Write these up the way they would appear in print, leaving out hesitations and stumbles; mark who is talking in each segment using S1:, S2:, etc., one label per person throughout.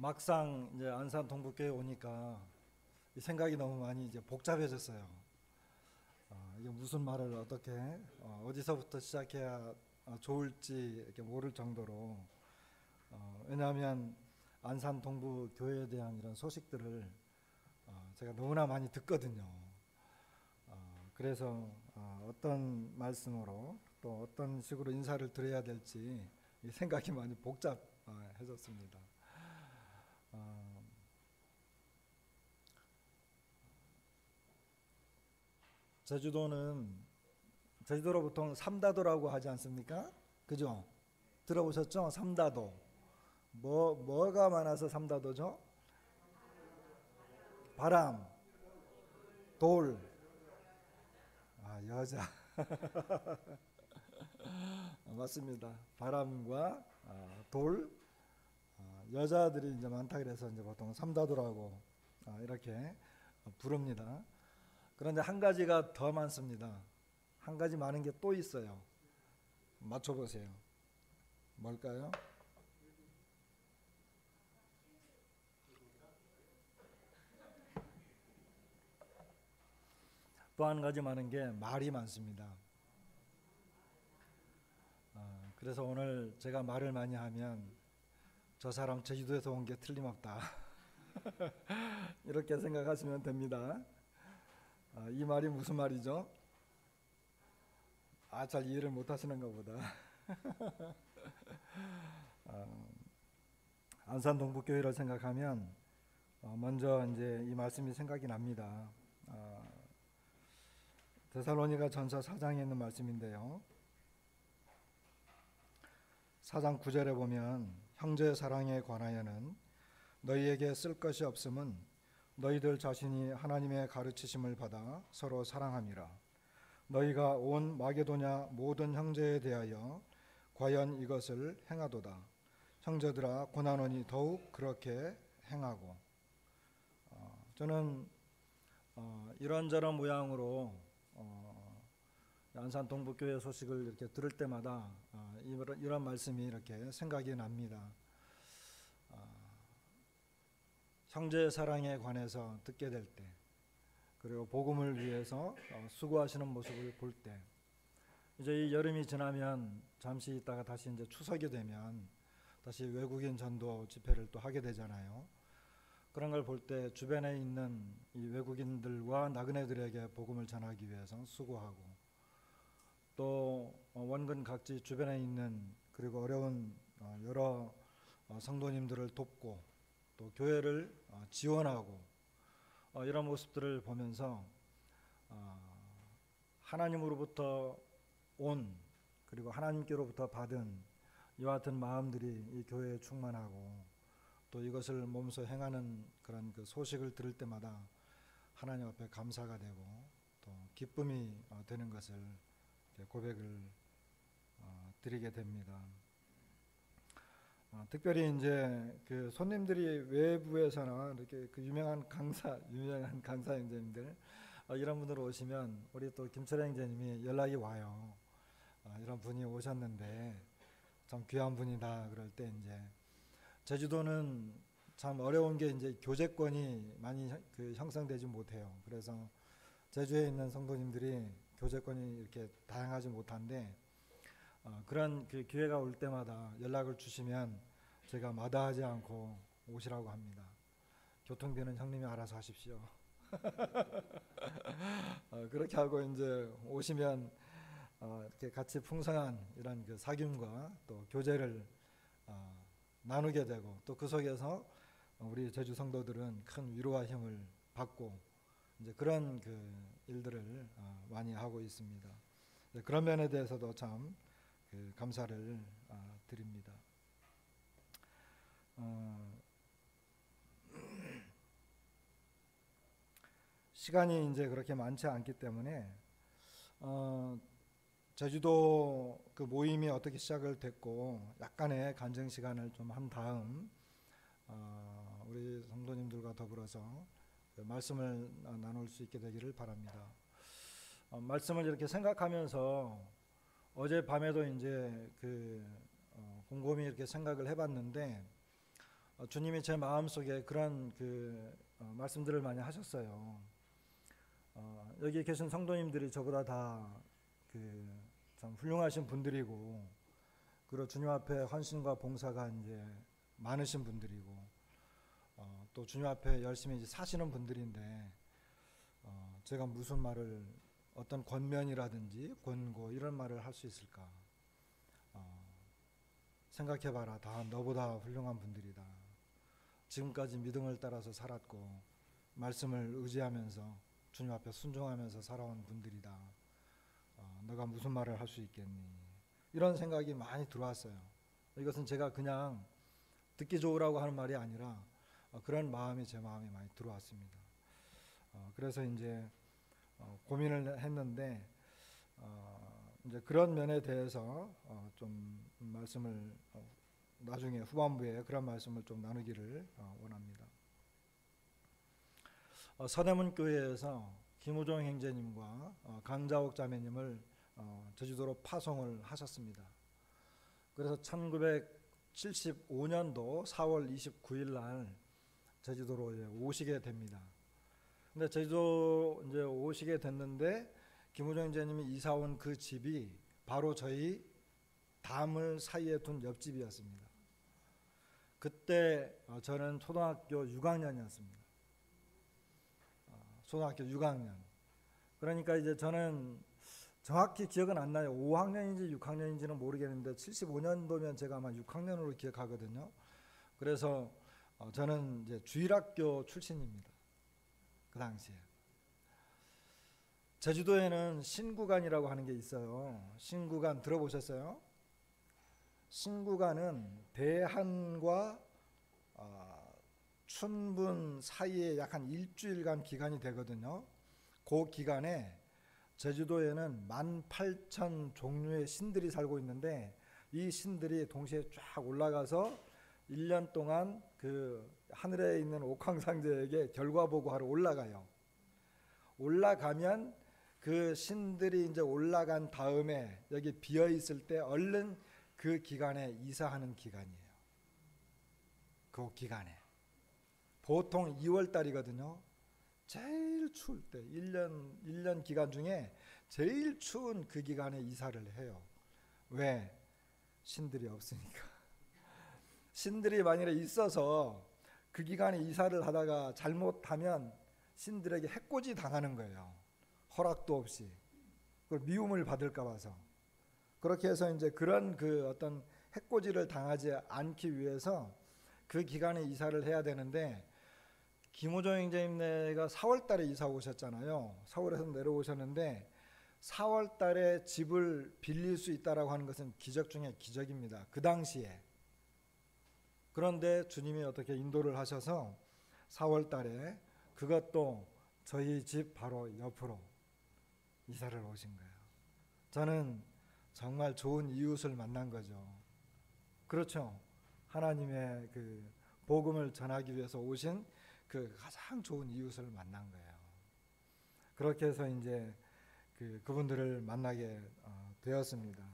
S1: 막상 이제 안산 동북교회 오니까 이 생각이 너무 많이 이제 복잡해졌어요. 이게 무슨 말을 어떻게 어디서부터 시작해야 좋을지 이렇게 모를 정도로 왜냐하면 안산 동북교회에 대한 이런 소식들을 제가 너무나 많이 듣거든요. 그래서 어떤 말씀으로 또 어떤 식으로 인사를 드려야 될지 생각이 많이 복잡해졌습니다. 제주도로 보통 삼다도라고 하지 않습니까? 그죠? 들어보셨죠? 삼다도. 뭐가 많아서 삼다도죠? 바람, 돌, 여자. 맞습니다. 바람과 돌, 여자들이 이제 많다 그래서 이제 보통 삼다도라고 이렇게 부릅니다. 그런데 한 가지가 더 많습니다. 한 가지 많은 게 또 있어요. 맞춰보세요. 뭘까요? 또 한 가지 많은 게 말이 많습니다. 그래서 오늘 제가 말을 많이 하면 저 사람 제주도에서 온 게 틀림없다. 이렇게 생각하시면 됩니다. 이 말이 무슨 말이죠? 잘 이해를 못 하시는가 보다. 안산 동북교회를 생각하면 먼저 이제 이 말씀이 생각이 납니다. 데살로니가 전서 4장에 있는 말씀인데요. 4장 9절에 보면 형제 사랑에 관하여는 너희에게 쓸 것이 없음은 너희들 자신이 하나님의 가르치심을 받아 서로 사랑함이라. 너희가 온 마게도냐 모든 형제에 대하여 과연 이것을 행하도다. 형제들아 고난하니 더욱 그렇게 행하고. 저는 이런저런 모양으로 안산 동북교회 소식을 이렇게 들을 때마다 이런 말씀이 이렇게 생각이 납니다. 형제 사랑에 관해서 듣게 될 때, 그리고 복음을 위해서 수고하시는 모습을 볼 때, 이제 이 여름이 지나면 잠시 있다가 다시 이제 추석이 되면 다시 외국인 전도 집회를 또 하게 되잖아요. 그런 걸 볼 때 주변에 있는 이 외국인들과 나그네들에게 복음을 전하기 위해서 수고하고, 또 원근 각지 주변에 있는 그리고 어려운 여러 성도님들을 돕고 또 교회를 지원하고 이런 모습들을 보면서 하나님으로부터 온 그리고 하나님께로부터 받은 이와 같은 마음들이 이 교회에 충만하고 또 이것을 몸소 행하는 그런 그 소식을 들을 때마다 하나님 앞에 감사가 되고 또 기쁨이 되는 것을 고백을 드리게 됩니다. 특별히 이제 그 손님들이 외부에서나 이렇게 그 유명한 강사 형제님들 이런 분들 오시면 우리 또 김철영 형제님이 연락이 와요. 이런 분이 오셨는데 참 귀한 분이다. 그럴 때 이제 제주도는 참 어려운 게 이제 교제권이 많이 형성되지 못해요. 그래서 제주에 있는 성도님들이 교제권이 이렇게 다양하지 못한데 그런 그 기회가 올 때마다 연락을 주시면 제가 마다하지 않고 오시라고 합니다. 교통비는 형님이 알아서 하십시오. 그렇게 하고 이제 오시면 이렇게 같이 풍성한 이런 그 사귐과 또 교제를 나누게 되고 또 그 속에서 우리 제주 성도들은 큰 위로와 힘을 받고 이제 그런 그 일들을 많이 하고 있습니다. 그런 면에 대해서도 참 감사를 드립니다. 시간이 이제 그렇게 많지 않기 때문에 제주도 그 모임이 어떻게 시작을 됐고 약간의 간증 시간을 좀 한 다음 우리 성도님들과 더불어서 말씀을 나눌 수 있게 되기를 바랍니다. 말씀을 이렇게 생각하면서 어젯밤에도 이제 곰곰이 이렇게 생각을 해봤는데 주님이 제 마음속에 그런 말씀들을 많이 하셨어요. 여기 계신 성도님들이 저보다 다 참 훌륭하신 분들이고, 그리고 주님 앞에 헌신과 봉사가 이제 많으신 분들이고, 또 주님 앞에 열심히 이제 사시는 분들인데, 제가 무슨 말을, 어떤 권면이라든지 권고 이런 말을 할 수 있을까? 생각해봐라. 다 너보다 훌륭한 분들이다. 지금까지 믿음을 따라서 살았고 말씀을 의지하면서 주님 앞에 순종하면서 살아온 분들이다. 너가 무슨 말을 할 수 있겠니? 이런 생각이 많이 들어왔어요. 이것은 제가 그냥 듣기 좋으라고 하는 말이 아니라 그런 마음이 제 마음에 많이 들어왔습니다. 그래서 이제 고민을 했는데, 이제 그런 면에 대해서 좀 말씀을 나중에 후반부에 그런 말씀을 좀 나누기를 원합니다. 서대문 교회에서 김우종 형제님과 강자옥 자매님을 제주도로 파송을 하셨습니다. 그래서 1975년도 4월 29일 날 제주도로 오시게 됩니다. 근데 제주도 이제 오시게 됐는데, 김우종 형제님이 이사 온 그 집이 바로 저희 담을 사이에 둔 옆집이었습니다. 그때 저는 초등학교 6학년이었습니다. 초등학교 6학년. 그러니까 이제 저는 정확히 기억은 안 나요. 5학년인지 6학년인지는 모르겠는데 75년도면 제가 아마 6학년으로 기억하거든요. 그래서 저는 이제 주일학교 출신입니다. 그 당시에. 제주도에는 신구간이라고 하는 게 있어요. 신구간 들어보셨어요? 신구간은 대한과 춘분 사이에 약 한 일주일간 기간이 되거든요. 그 기간에 제주도에는 18,000 종류의 신들이 살고 있는데, 이 신들이 동시에 쫙 올라가서 1년 동안 그 하늘에 있는 옥황상제에게 결과 보고하러 올라가요. 올라가면 그 신들이 이제 올라간 다음에 여기 비어 있을 때 얼른 그 기간에 이사하는 기간이에요. 그 기간에 보통 2월 달이거든요. 제일 추울 때 1년 기간 중에 제일 추운 그 기간에 이사를 해요. 왜? 신들이 없으니까. 신들이 만일에 있어서 그 기간에 이사를 하다가 잘못하면 신들에게 해코지 당하는 거예요. 허락도 없이. 그걸 미움을 받을까 봐서. 그렇게 해서 이제 그런 그 어떤 해코지를 당하지 않기 위해서 그 기간에 이사를 해야 되는데, 김우종 형제님네가 4월 달에 이사 오셨잖아요. 서울에서 내려오셨는데 4월 달에 집을 빌릴 수 있다라고 하는 것은 기적 중에 기적입니다. 그 당시에. 그런데 주님이 어떻게 인도를 하셔서 4월 달에 그것도 저희 집 바로 옆으로 이사를 오신 거예요. 저는 정말 좋은 이웃을 만난 거죠. 그렇죠. 하나님의 그 복음을 전하기 위해서 오신 그 가장 좋은 이웃을 만난 거예요. 그렇게 해서 이제 그분들을 만나게 되었습니다.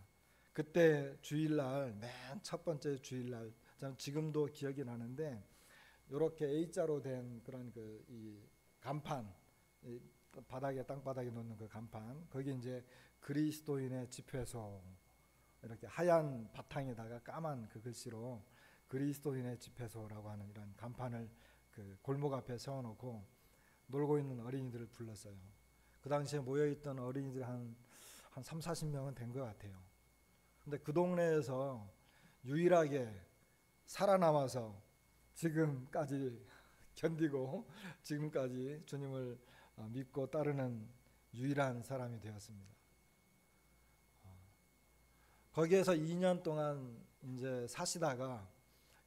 S1: 그때 주일날, 맨 첫 번째 주일날, 저는 지금도 기억이 나는데, 이렇게 A자로 된 그런 이 간판, 이 바닥에 땅바닥에 놓는 그 간판, 거기 이제 그리스도인의 집회소, 이렇게 하얀 바탕에다가 까만 그 글씨로 그리스도인의 집회소라고 하는 이런 간판을 그 골목 앞에 세워놓고 놀고 있는 어린이들을 불렀어요. 그 당시에 모여있던 어린이들 한 30-40명은 된 것 같아요. 근데 그 동네에서 유일하게 살아남아서 지금까지 견디고 지금까지 주님을 믿고 따르는 유일한 사람이 되었습니다. 거기에서 2년 동안 이제 사시다가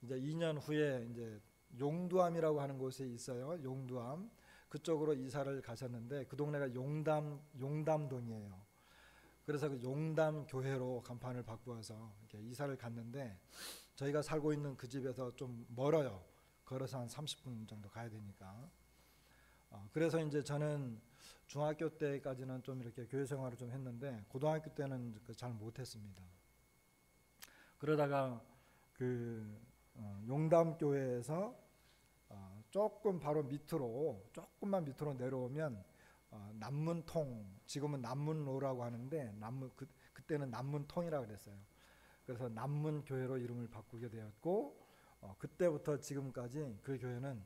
S1: 이제 2년 후에 이제 용두암이라고 하는 곳에 있어요. 용두암. 그쪽으로 이사를 가셨는데 그 동네가 용담동이에요. 그래서 그 용담 교회로 간판을 바꾸어서 이렇게 이사를 갔는데, 저희가 살고 있는 그 집에서 좀 멀어요. 걸어서 한 30분 정도 가야 되니까. 그래서 이제 저는 중학교 때까지는 좀 이렇게 교회 생활을 좀 했는데 고등학교 때는 잘 못했습니다. 그러다가 용담교회에서 조금 바로 밑으로 조금만 밑으로 내려오면 남문통, 지금은 남문로라고 하는데 그때는 남문통이라고 그랬어요. 그래서 남문교회로 이름을 바꾸게 되었고 그때부터 지금까지 그 교회는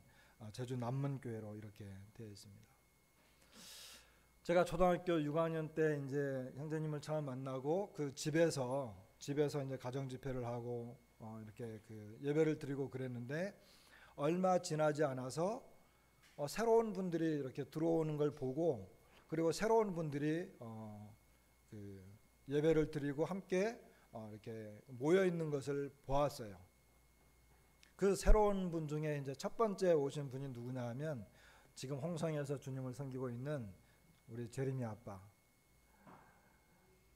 S1: 제주 남문교회로 이렇게 되어 있습니다. 제가 초등학교 6학년 때 이제 형제님을 처음 만나고 그 집에서 이제 가정 집회를 하고 이렇게 그 예배를 드리고 그랬는데 얼마 지나지 않아서 새로운 분들이 이렇게 들어오는 걸 보고 그리고 새로운 분들이 그 예배를 드리고 함께 이렇게 모여 있는 것을 보았어요. 그 새로운 분 중에 이제 첫 번째 오신 분이 누구냐 하면 지금 홍성에서 주님을 섬기고 있는 우리 제림이 아빠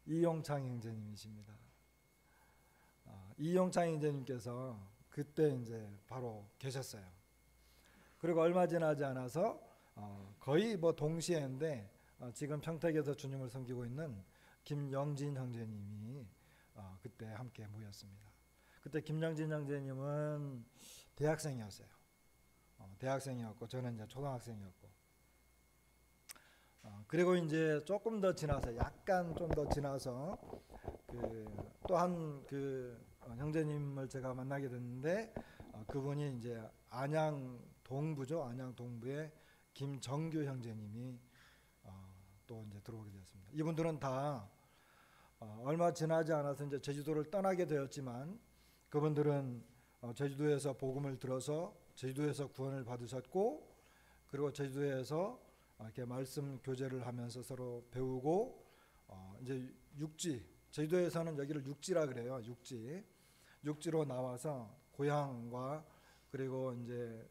S1: 이용창 형제님이십니다. 이용창 형제님께서 그때 이제 바로 계셨어요. 그리고 얼마 지나지 않아서 거의 뭐 동시에인데 지금 평택에서 주님을 섬기고 있는 김영진 형제님이 그때 함께 모였습니다. 그때 김영진 형제님은 대학생이었어요. 대학생이었고 저는 이제 초등학생이었고 그리고 이제 조금 더 지나서 약간 좀 더 지나서 또 한 형제님을 제가 만나게 됐는데 그분이 이제 안양 동부죠. 안양 동부의 김정규 형제님이 또 이제 들어오게 되었습니다. 이분들은 다 얼마 지나지 않아서 이제 제주도를 떠나게 되었지만 그분들은 제주도에서 복음을 들어서 제주도에서 구원을 받으셨고 그리고 제주도에서 이렇게 말씀 교제를 하면서 서로 배우고 이제 육지 제주도에서는 여기를 육지라 그래요. 육지로 나와서 고향과 그리고 이제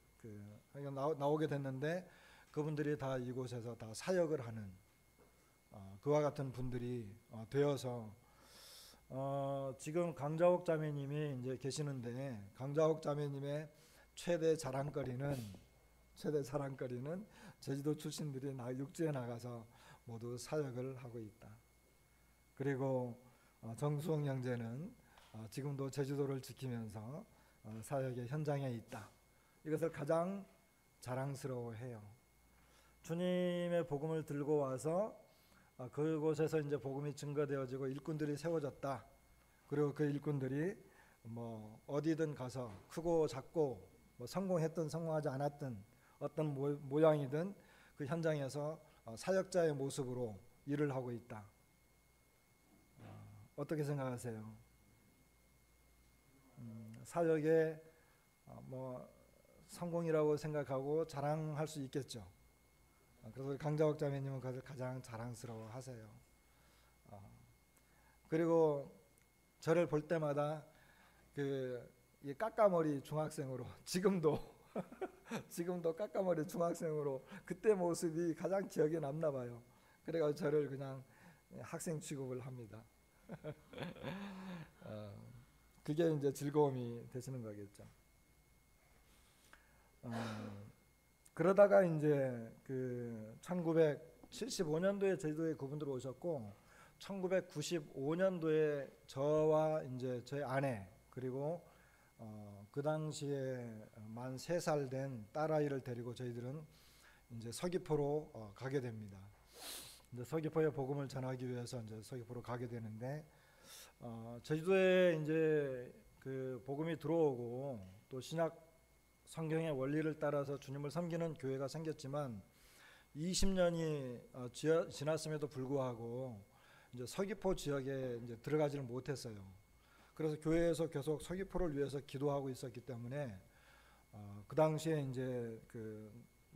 S1: 나오게 됐는데 그분들이 다 이곳에서 다 사역을 하는 그와 같은 분들이 되어서 지금 강자옥 자매님이 이제 계시는데 강자옥 자매님의 최대 자랑거리는 제주도 출신들이 육지에 나가서 모두 사역을 하고 있다. 그리고 정수홍 형제는 지금도 제주도를 지키면서 사역의 현장에 있다. 이것을 가장 자랑스러워해요. 주님의 복음을 들고 와서 그곳에서 이제 복음이 증거되어지고 일꾼들이 세워졌다. 그리고 그 일꾼들이 뭐 어디든 가서 크고 작고 뭐 성공했든 성공하지 않았든 어떤 모양이든 그 현장에서 사역자의 모습으로 일을 하고 있다. 어떻게 생각하세요? 사역의 뭐 성공이라고 생각하고 자랑할 수 있겠죠. 그래서 강자옥 자매님은 그것을 가장 자랑스러워하세요. 그리고 저를 볼 때마다 이 까까머리 중학생으로 지금도 까까머리 중학생으로 그때 모습이 가장 기억에 남나 봐요. 그래서 저를 그냥 학생 취급을 합니다. 그게 이제 즐거움이 되시는 거겠죠. 그러다가 이제 1975년도에 제주도에 그분들 오셨고 1995년도에 저와 이제 저희 아내 그리고 그 당시에 만 3살 된 딸아이를 데리고 저희들은 이제 서귀포로 가게 됩니다. 이제 서귀포에 복음을 전하기 위해서 이제 서귀포로 가게 되는데 제주도에 이제 그 복음이 들어오고 또 신약 성경의 원리를 따라서 주님을 섬기는 교회가 생겼지만 20년이 지났음에도 불구하고 이제 서귀포 지역에 이제 들어가지를 못했어요. 그래서 교회에서 계속 서귀포를 위해서 기도하고 있었기 때문에 그 당시에 이제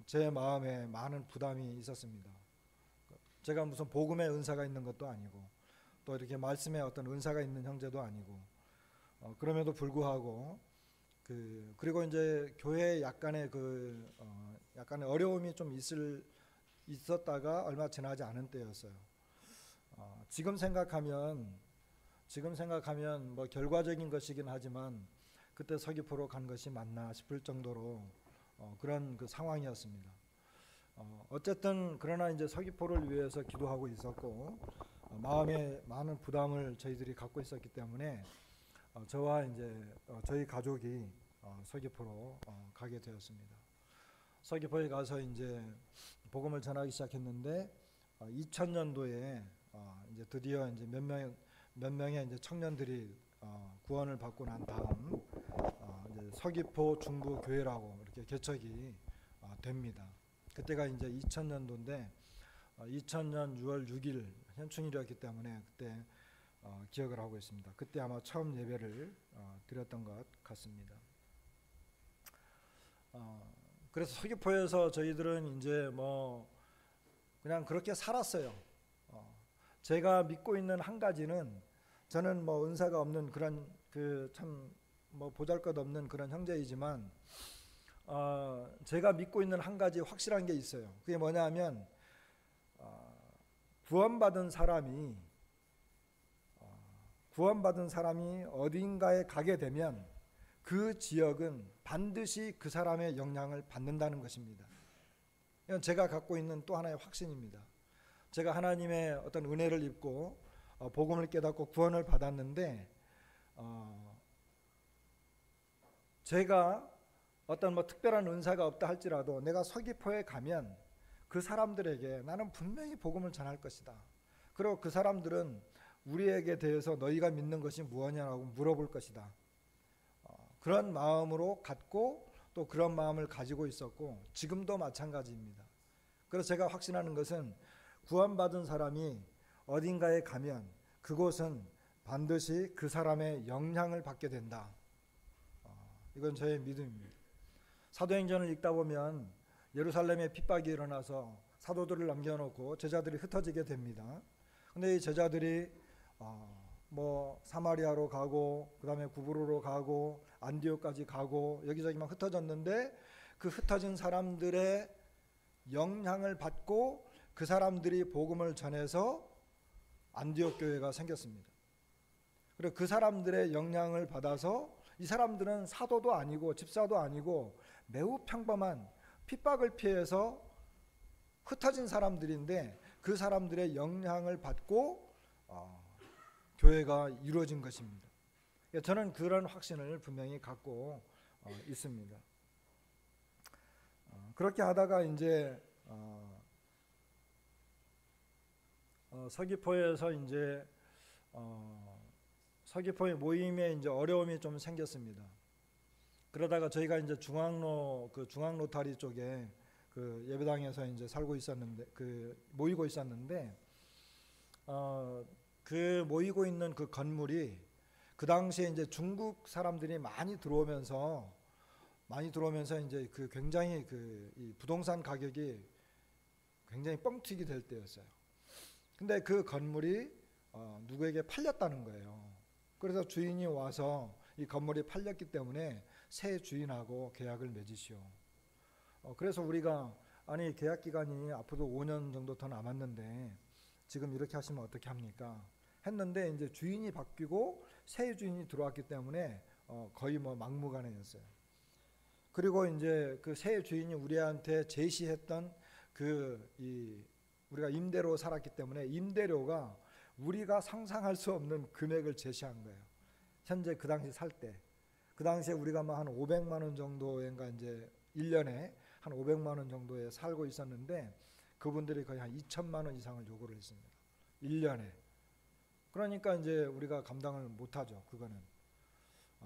S1: 제 마음에 많은 부담이 있었습니다. 제가 무슨 복음의 은사가 있는 것도 아니고 또 이렇게 말씀에 어떤 은사가 있는 형제도 아니고 그럼에도 불구하고 그리고 이제 교회에 약간의 약간의 어려움이 좀 있었다가 얼마 지나지 않은 때였어요. 지금 생각하면 뭐 결과적인 것이긴 하지만 그때 서귀포로 간 것이 맞나 싶을 정도로 그런 상황이었습니다. 어쨌든 그러나 이제 서귀포를 위해서 기도하고 있었고 마음에 많은 부담을 저희들이 갖고 있었기 때문에 저와 이제 저희 가족이 서귀포로 가게 되었습니다. 서귀포에 가서 이제 복음을 전하기 시작했는데 2000년도에 이제 드디어 이제 몇 명의 이제 청년들이 구원을 받고 난 다음 이제 서귀포 중부 교회라고 이렇게 개척이 됩니다. 그때가 이제 2000년도인데 2000년 6월 6일 현충일이었기 때문에 그때 기억을 하고 있습니다. 그때 아마 처음 예배를 드렸던 것 같습니다. 그래서 서귀포에서 저희들은 이제 뭐 그냥 그렇게 살았어요. 제가 믿고 있는 한 가지는, 저는 뭐 은사가 없는 그런 그 참 뭐 보잘것없는 그런 형제이지만 제가 믿고 있는 한 가지 확실한 게 있어요. 그게 뭐냐면 구원받은 사람이 어딘가에 가게 되면 그 지역은 반드시 그 사람의 영향을 받는다는 것입니다. 이건 제가 갖고 있는 또 하나의 확신입니다. 제가 하나님의 어떤 은혜를 입고 복음을 깨닫고 구원을 받았는데 제가 어떤 뭐 특별한 은사가 없다 할지라도 내가 서귀포에 가면 그 사람들에게 나는 분명히 복음을 전할 것이다. 그리고 그 사람들은 우리에게 대해서 너희가 믿는 것이 무엇이냐고 물어볼 것이다. 그런 마음으로 갖고 또 그런 마음을 가지고 있었고 지금도 마찬가지입니다. 그래서 제가 확신하는 것은 구원받은 사람이 어딘가에 가면 그곳은 반드시 그 사람의 영향을 받게 된다. 이건 저의 믿음입니다. 사도행전을 읽다 보면 예루살렘에 핍박이 일어나서 사도들을 남겨놓고 제자들이 흩어지게 됩니다. 근데 이 제자들이 뭐 사마리아로 가고 그다음에 구브로로 가고 안디옥까지 가고 여기저기 막 흩어졌는데 그 흩어진 사람들의 영향을 받고 그 사람들이 복음을 전해서 안디옥 교회가 생겼습니다. 그리고 그 사람들의 영향을 받아서 이 사람들은 사도도 아니고 집사도 아니고 매우 평범한 핍박을 피해서 흩어진 사람들인데 그 사람들의 영향을 받고 교회가 이루어진 것입니다. 저는 그런 확신을 분명히 갖고 있습니다. 그렇게 하다가 이제 서귀포에서 이제 서귀포의 모임에 이제 어려움이 좀 생겼습니다. 그러다가 저희가 이제 중앙로타리 쪽에 그 예배당에서 이제 살고 있었는데 모이고 있었는데 그 모이고 있는 그 건물이 그 당시에 이제 중국 사람들이 많이 들어오면서 이제 그 굉장히 이 부동산 가격이 굉장히 뻥튀기 될 때였어요. 근데 그 건물이 누구에게 팔렸다는 거예요. 그래서 주인이 와서 이 건물이 팔렸기 때문에 새 주인하고 계약을 맺으시오. 그래서 우리가 아니 계약 기간이 앞으로 5년 정도 더 남았는데 지금 이렇게 하시면 어떻게 합니까? 했는데 이제 주인이 바뀌고 새 주인이 들어왔기 때문에 거의 뭐 막무가내였어요. 그리고 이제 그 새 주인이 우리한테 제시했던 우리가 임대로 살았기 때문에 임대료가 우리가 상상할 수 없는 금액을 제시한 거예요. 현재 그 당시 살 때. 그 당시에 우리가 뭐 한 500만 원 정도인가 이제 1년에 한 500만 원 정도에 살고 있었는데 그분들이 거의 한 2천만 원 이상을 요구를 했습니다. 1년에. 그러니까 이제 우리가 감당을 못 하죠. 그거는.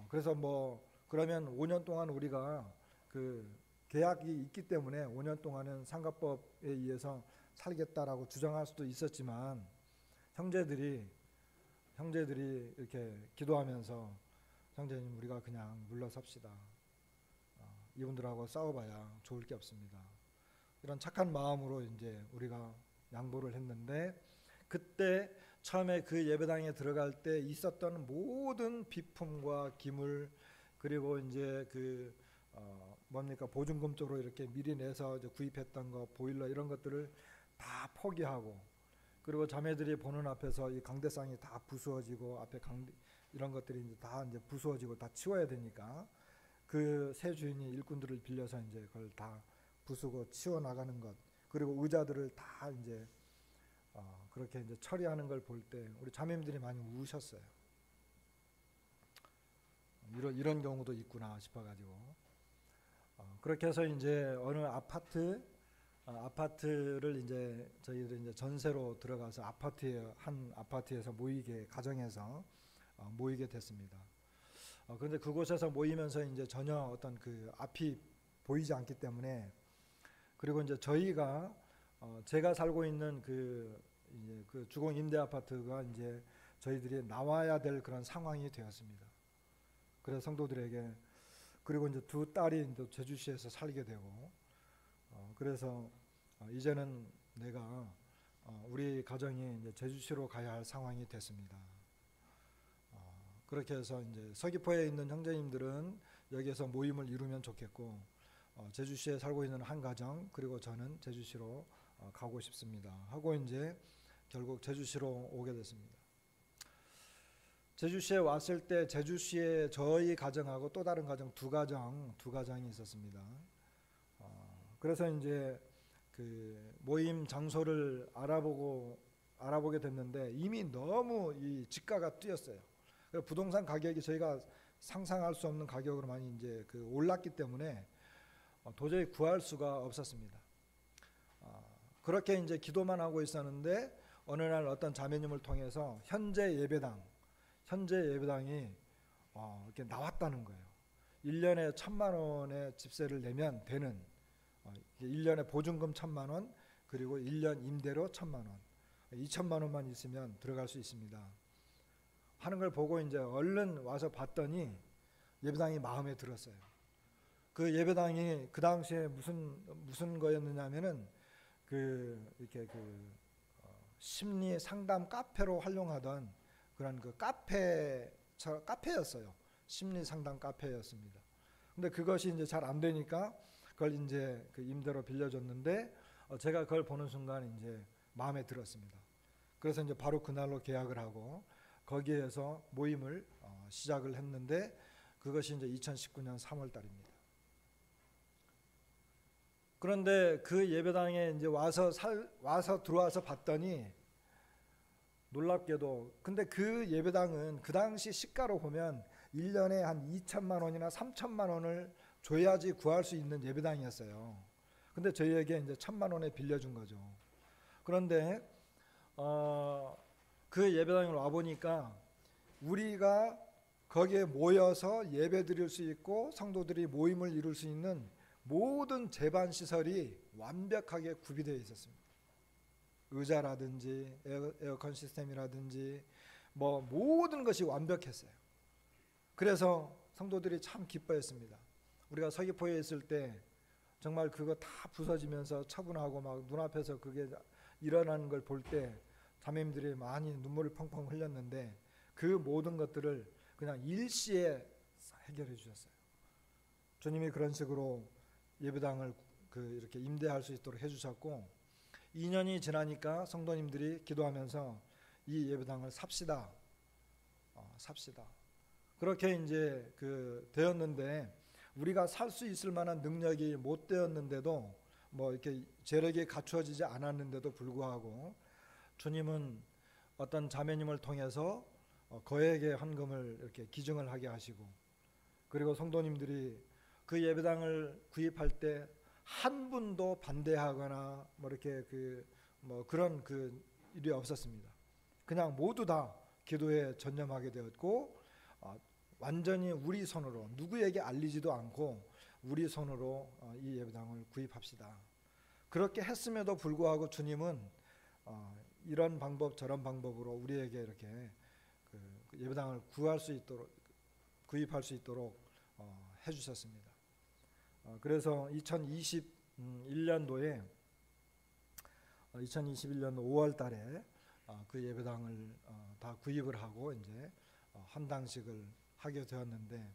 S1: 그래서 뭐 그러면 5년 동안 우리가 그 계약이 있기 때문에 5년 동안은 상가법에 의해서 살겠다라고 주장할 수도 있었지만 형제들이 이렇게 기도하면서 형제님 우리가 그냥 물러섭시다. 이분들하고 싸워봐야 좋을 게 없습니다. 이런 착한 마음으로 이제 우리가 양보를 했는데 그때 처음에 그 예배당에 들어갈 때 있었던 모든 비품과 기물 그리고 이제 보증금 쪽으로 이렇게 미리 내서 이제 구입했던 거 보일러 이런 것들을 다 포기하고 그리고 자매들이 보는 앞에서 이 강대상이 다 부수어지고 앞에 이런 것들이 이제 다 이제 부수어지고 다 치워야 되니까 그 새 주인이 일꾼들을 빌려서 이제 그걸 다 부수고 치워 나가는 것 그리고 의자들을 다 이제 그렇게 이제 처리하는 걸 볼 때 우리 자매님들이 많이 우셨어요. 이런 경우도 있구나 싶어가지고 그렇게 해서 이제 어느 아파트를 이제 저희들이 이제 전세로 들어가서 한 아파트에서 모이게 가정에서 모이게 됐습니다. 그런데 그곳에서 모이면서 이제 전혀 어떤 그 앞이 보이지 않기 때문에 그리고 이제 저희가 제가 살고 있는 이제 그 주공 임대 아파트가 이제 저희들이 나와야 될 그런 상황이 되었습니다. 그래서 성도들에게 그리고 이제 두 딸이 이제 제주시에서 살게 되고 그래서 이제는 내가 우리 가정이 이제 제주시로 가야 할 상황이 됐습니다. 그렇게 해서 이제 서귀포에 있는 형제님들은 여기에서 모임을 이루면 좋겠고 제주시에 살고 있는 한 가정 그리고 저는 제주시로 가고 싶습니다 하고 이제 결국 제주시로 오게 됐습니다. 제주시에 왔을 때 제주시에 저희 가정하고 또 다른 가정 두 가정이 있었습니다. 그래서 이제 그 모임 장소를 알아보게 됐는데 이미 너무 이 지가가 뛰었어요. 부동산 가격이 저희가 상상할 수 없는 가격으로 많이 이제 올랐기 때문에 도저히 구할 수가 없었습니다. 그렇게 이제 기도만 하고 있었는데 어느 날 어떤 자매님을 통해서 현재 예배당이 이렇게 나왔다는 거예요. 1년에 1,000만 원의 집세를 내면 되는 1년에 보증금 1,000만 원 그리고 1년 임대료 1,000만 원 2,000만 원만 있으면 들어갈 수 있습니다 하는 걸 보고 이제 얼른 와서 봤더니 예배당이 마음에 들었어요. 그 예배당이 그 당시에 무슨 거였느냐면은 이렇게 심리 상담 카페로 활용하던 그런 카페였어요. 심리 상담 카페였습니다. 근데 그것이 이제 잘 안 되니까 그걸 이제 임대로 빌려줬는데 제가 그걸 보는 순간 이제 마음에 들었습니다. 그래서 이제 바로 그날로 계약을 하고 거기에서 모임을 시작을 했는데 그것이 이제 2019년 3월 달입니다. 그런데 그 예배당에 이제 와서 들어와서 봤더니 놀랍게도 근데 그 예배당은 그 당시 시가로 보면 1년에 한 2천만 원이나 3천만 원을 줘야지 구할 수 있는 예배당이었어요. 근데 저희에게 이제 1,000만 원에 빌려준 거죠. 그런데 그 예배당에 와 보니까 우리가 거기에 모여서 예배 드릴 수 있고 성도들이 모임을 이룰 수 있는 모든 제반 시설이 완벽하게 구비되어 있었습니다. 의자라든지 에어컨 시스템이라든지 뭐 모든 것이 완벽했어요. 그래서 성도들이 참 기뻐했습니다. 우리가 서귀포에 있을 때 정말 그거 다 부서지면서 처분하고 막 눈앞에서 그게 일어나는 걸 볼 때 자매님들이 많이 눈물을 펑펑 흘렸는데 그 모든 것들을 그냥 일시에 해결해 주셨어요. 주님이 그런 식으로 예배당을 이렇게 임대할 수 있도록 해주셨고 2년이 지나니까 성도님들이 기도하면서 이 예배당을 삽시다. 그렇게 이제 되었는데 우리가 살 수 있을 만한 능력이 못 되었는데도 뭐 이렇게 재력이 갖추어지지 않았는데도 불구하고 주님은 어떤 자매님을 통해서 거액의 헌금을 이렇게 기증을 하게 하시고 그리고 성도님들이 그 예배당을 구입할 때 한 분도 반대하거나 뭐 이렇게 그런 일이 없었습니다. 그냥 모두 다 기도에 전념하게 되었고 완전히 우리 손으로 누구에게 알리지도 않고 우리 손으로 이 예배당을 구입합시다. 그렇게 했음에도 불구하고 주님은 이런 방법 저런 방법으로 우리에게 이렇게 예배당을 구입할 수 있도록 해주셨습니다. 그래서 2021년도 5월 달에 그 예배당을 다 구입을 하고 이제 헌당식을 하게 되었는데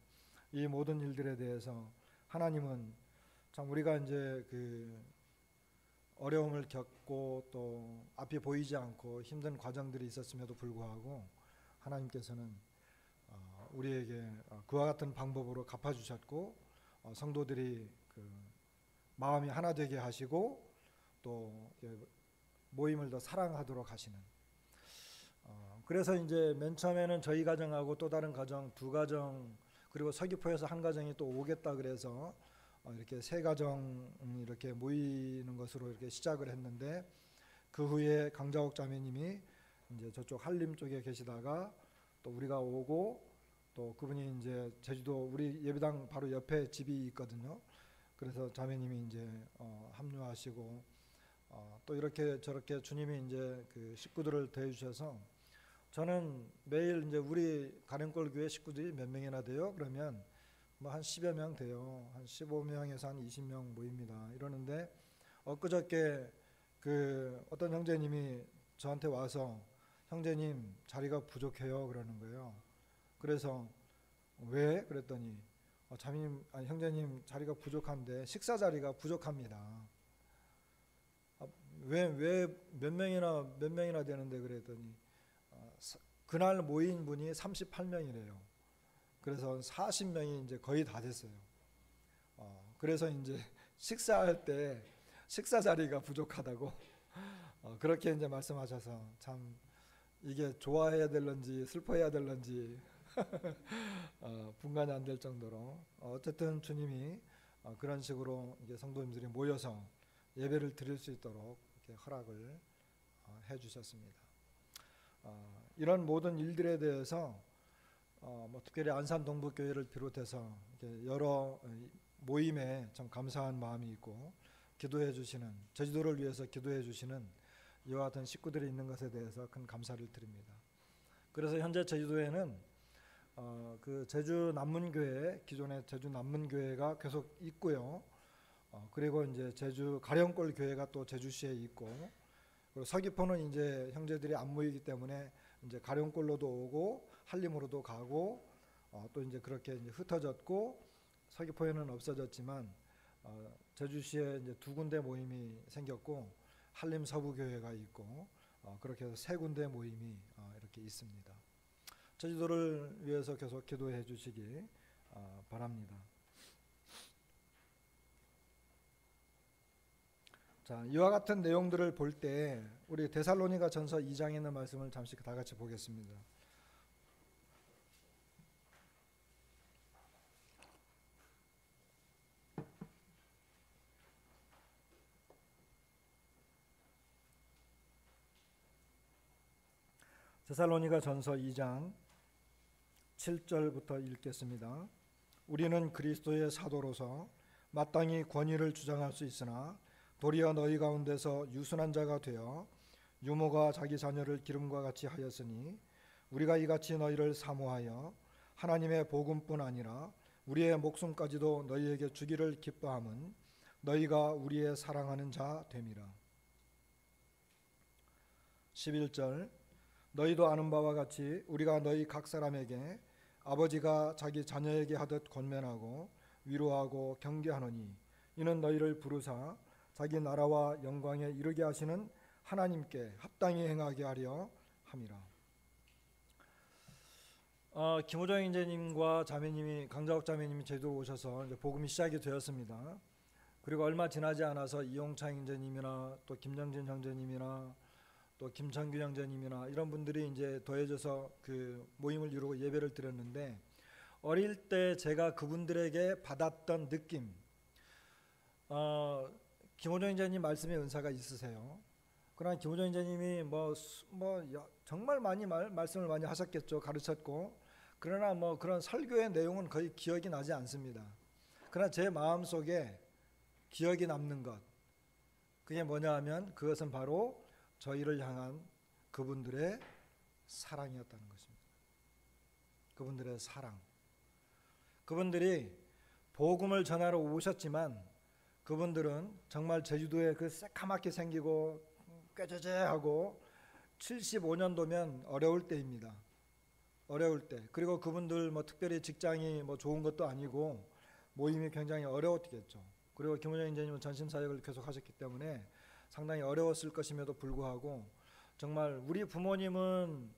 S1: 이 모든 일들에 대해서 하나님은 참 우리가 이제 어려움을 겪고 또 앞이 보이지 않고 힘든 과정들이 있었음에도 불구하고 하나님께서는 우리에게 그와 같은 방법으로 갚아주셨고 성도들이 마음이 하나 되게 하시고 또 모임을 더 사랑하도록 하시는 그래서 이제 맨 처음에는 저희 가정하고 또 다른 가정 두 가정 그리고 서귀포에서 한 가정이 또 오겠다 그래서 이렇게 세 가정 이렇게 모이는 것으로 이렇게 시작을 했는데, 그 후에 강자옥 자매님이 이제 저쪽 한림 쪽에 계시다가 또 우리가 오고, 또 그분이 이제 제주도 우리 예배당 바로 옆에 집이 있거든요. 그래서 자매님이 이제 합류하시고, 또 이렇게 저렇게 주님이 이제 그 식구들을 대해 주셔서, 저는 매일 이제 우리 가령골 교회 식구들이 몇 명이나 돼요? 그러면 뭐 한 10여 명 돼요. 한 15명에서 한 20명 모입니다. 이러는데 엊그저께 그 어떤 형제님이 저한테 와서 형제님 자리가 부족해요 그러는 거예요. 그래서 왜? 그랬더니 자매님, 아니 형제님 자리가 부족한데 식사 자리가 부족합니다. 왜 몇 명이나 되는데 그랬더니 그날 모인 분이 38명이래요. 그래서 40명이 이제 거의 다 됐어요. 그래서 이제 식사할 때 식사 자리가 부족하다고 그렇게 이제 말씀하셔서, 참 이게 좋아해야 될런지 슬퍼해야 될런지 분간이 안 될 정도로, 어쨌든 주님이 그런 식으로 이제 성도님들이 모여서 예배를 드릴 수 있도록 이렇게 허락을 해 주셨습니다. 이런 모든 일들에 대해서 뭐 특별히 안산 동북교회를 비롯해서 이렇게 여러 모임에 참 감사한 마음이 있고, 기도해 주시는, 제주도를 위해서 기도해 주시는 이와 같은 식구들이 있는 것에 대해서 큰 감사를 드립니다. 그래서 현재 제주도에는 그 제주 남문교회, 기존의 제주 남문교회가 계속 있고요. 그리고 이제 제주 가령골 교회가 또 제주시에 있고, 그리고 서귀포는 이제 형제들이 안 모이기 때문에 이제 가령골로도 오고 한림으로도 가고, 또 이제 그렇게 이제 흩어졌고, 서귀포에는 없어졌지만 제주시에 이제 두 군데 모임이 생겼고, 한림 서부교회가 있고, 그렇게 해서 세 군데 모임이 이렇게 있습니다. 제주도를 위해서 계속 기도해 주시기 바랍니다. 자, 이와 같은 내용들을 볼 때 우리 데살로니가 전서 2장에 있는 말씀을 잠시 다 같이 보겠습니다. 데살로니가 전서 2장 7절부터 읽겠습니다. 우리는 그리스도의 사도로서 마땅히 권위를 주장할 수 있으나 도리어 너희 가운데서 유순한 자가 되어 유모가 자기 자녀를 기름과 같이 하였으니, 우리가 이같이 너희를 사모하여 하나님의 복음뿐 아니라 우리의 목숨까지도 너희에게 주기를 기뻐함은 너희가 우리의 사랑하는 자 됨이라. 11절, 너희도 아는 바와 같이 우리가 너희 각 사람에게 아버지가 자기 자녀에게 하듯 권면하고 위로하고 경계하노니, 이는 너희를 부르사 자기 나라와 영광에 이르게 하시는 하나님께 합당히 행하게 하려 함이라. 김호정 형제님과 자매님이, 강자옥 자매님이 제주도 오셔서 이제 복음이 시작이 되었습니다. 그리고 얼마 지나지 않아서 이용창 형제님이나 또 김정진 형제님이나 또 김창규 형제님이나 이런 분들이 이제 더해져서 그 모임을 이루고 예배를 드렸는데, 어릴 때 제가 그분들에게 받았던 느낌, 김호정 형제님 말씀의 은사가 있으세요. 그러나 김호정 형제님이 정말 많이 말씀을 많이 하셨겠죠. 가르쳤고. 그러나 뭐 그런 설교의 내용은 거의 기억이 나지 않습니다. 그러나 제 마음속에 기억이 남는 것, 그게 뭐냐 하면 그것은 바로 저희를 향한 그분들의 사랑이었다는 것입니다. 그분들의 사랑. 그분들이 복음을 전하러 오셨지만 그분들은 정말 제주도에 그 새카맣게 생기고 꾀죄죄하고 75년도면 어려울 때입니다. 어려울 때. 그리고 그분들 뭐 특별히 직장이 뭐 좋은 것도 아니고 모임이 굉장히 어려웠겠죠. 그리고 김원영 인재님은 전심 사역을 계속 하셨기 때문에 상당히 어려웠을 것임에도 불구하고, 정말 우리 부모님은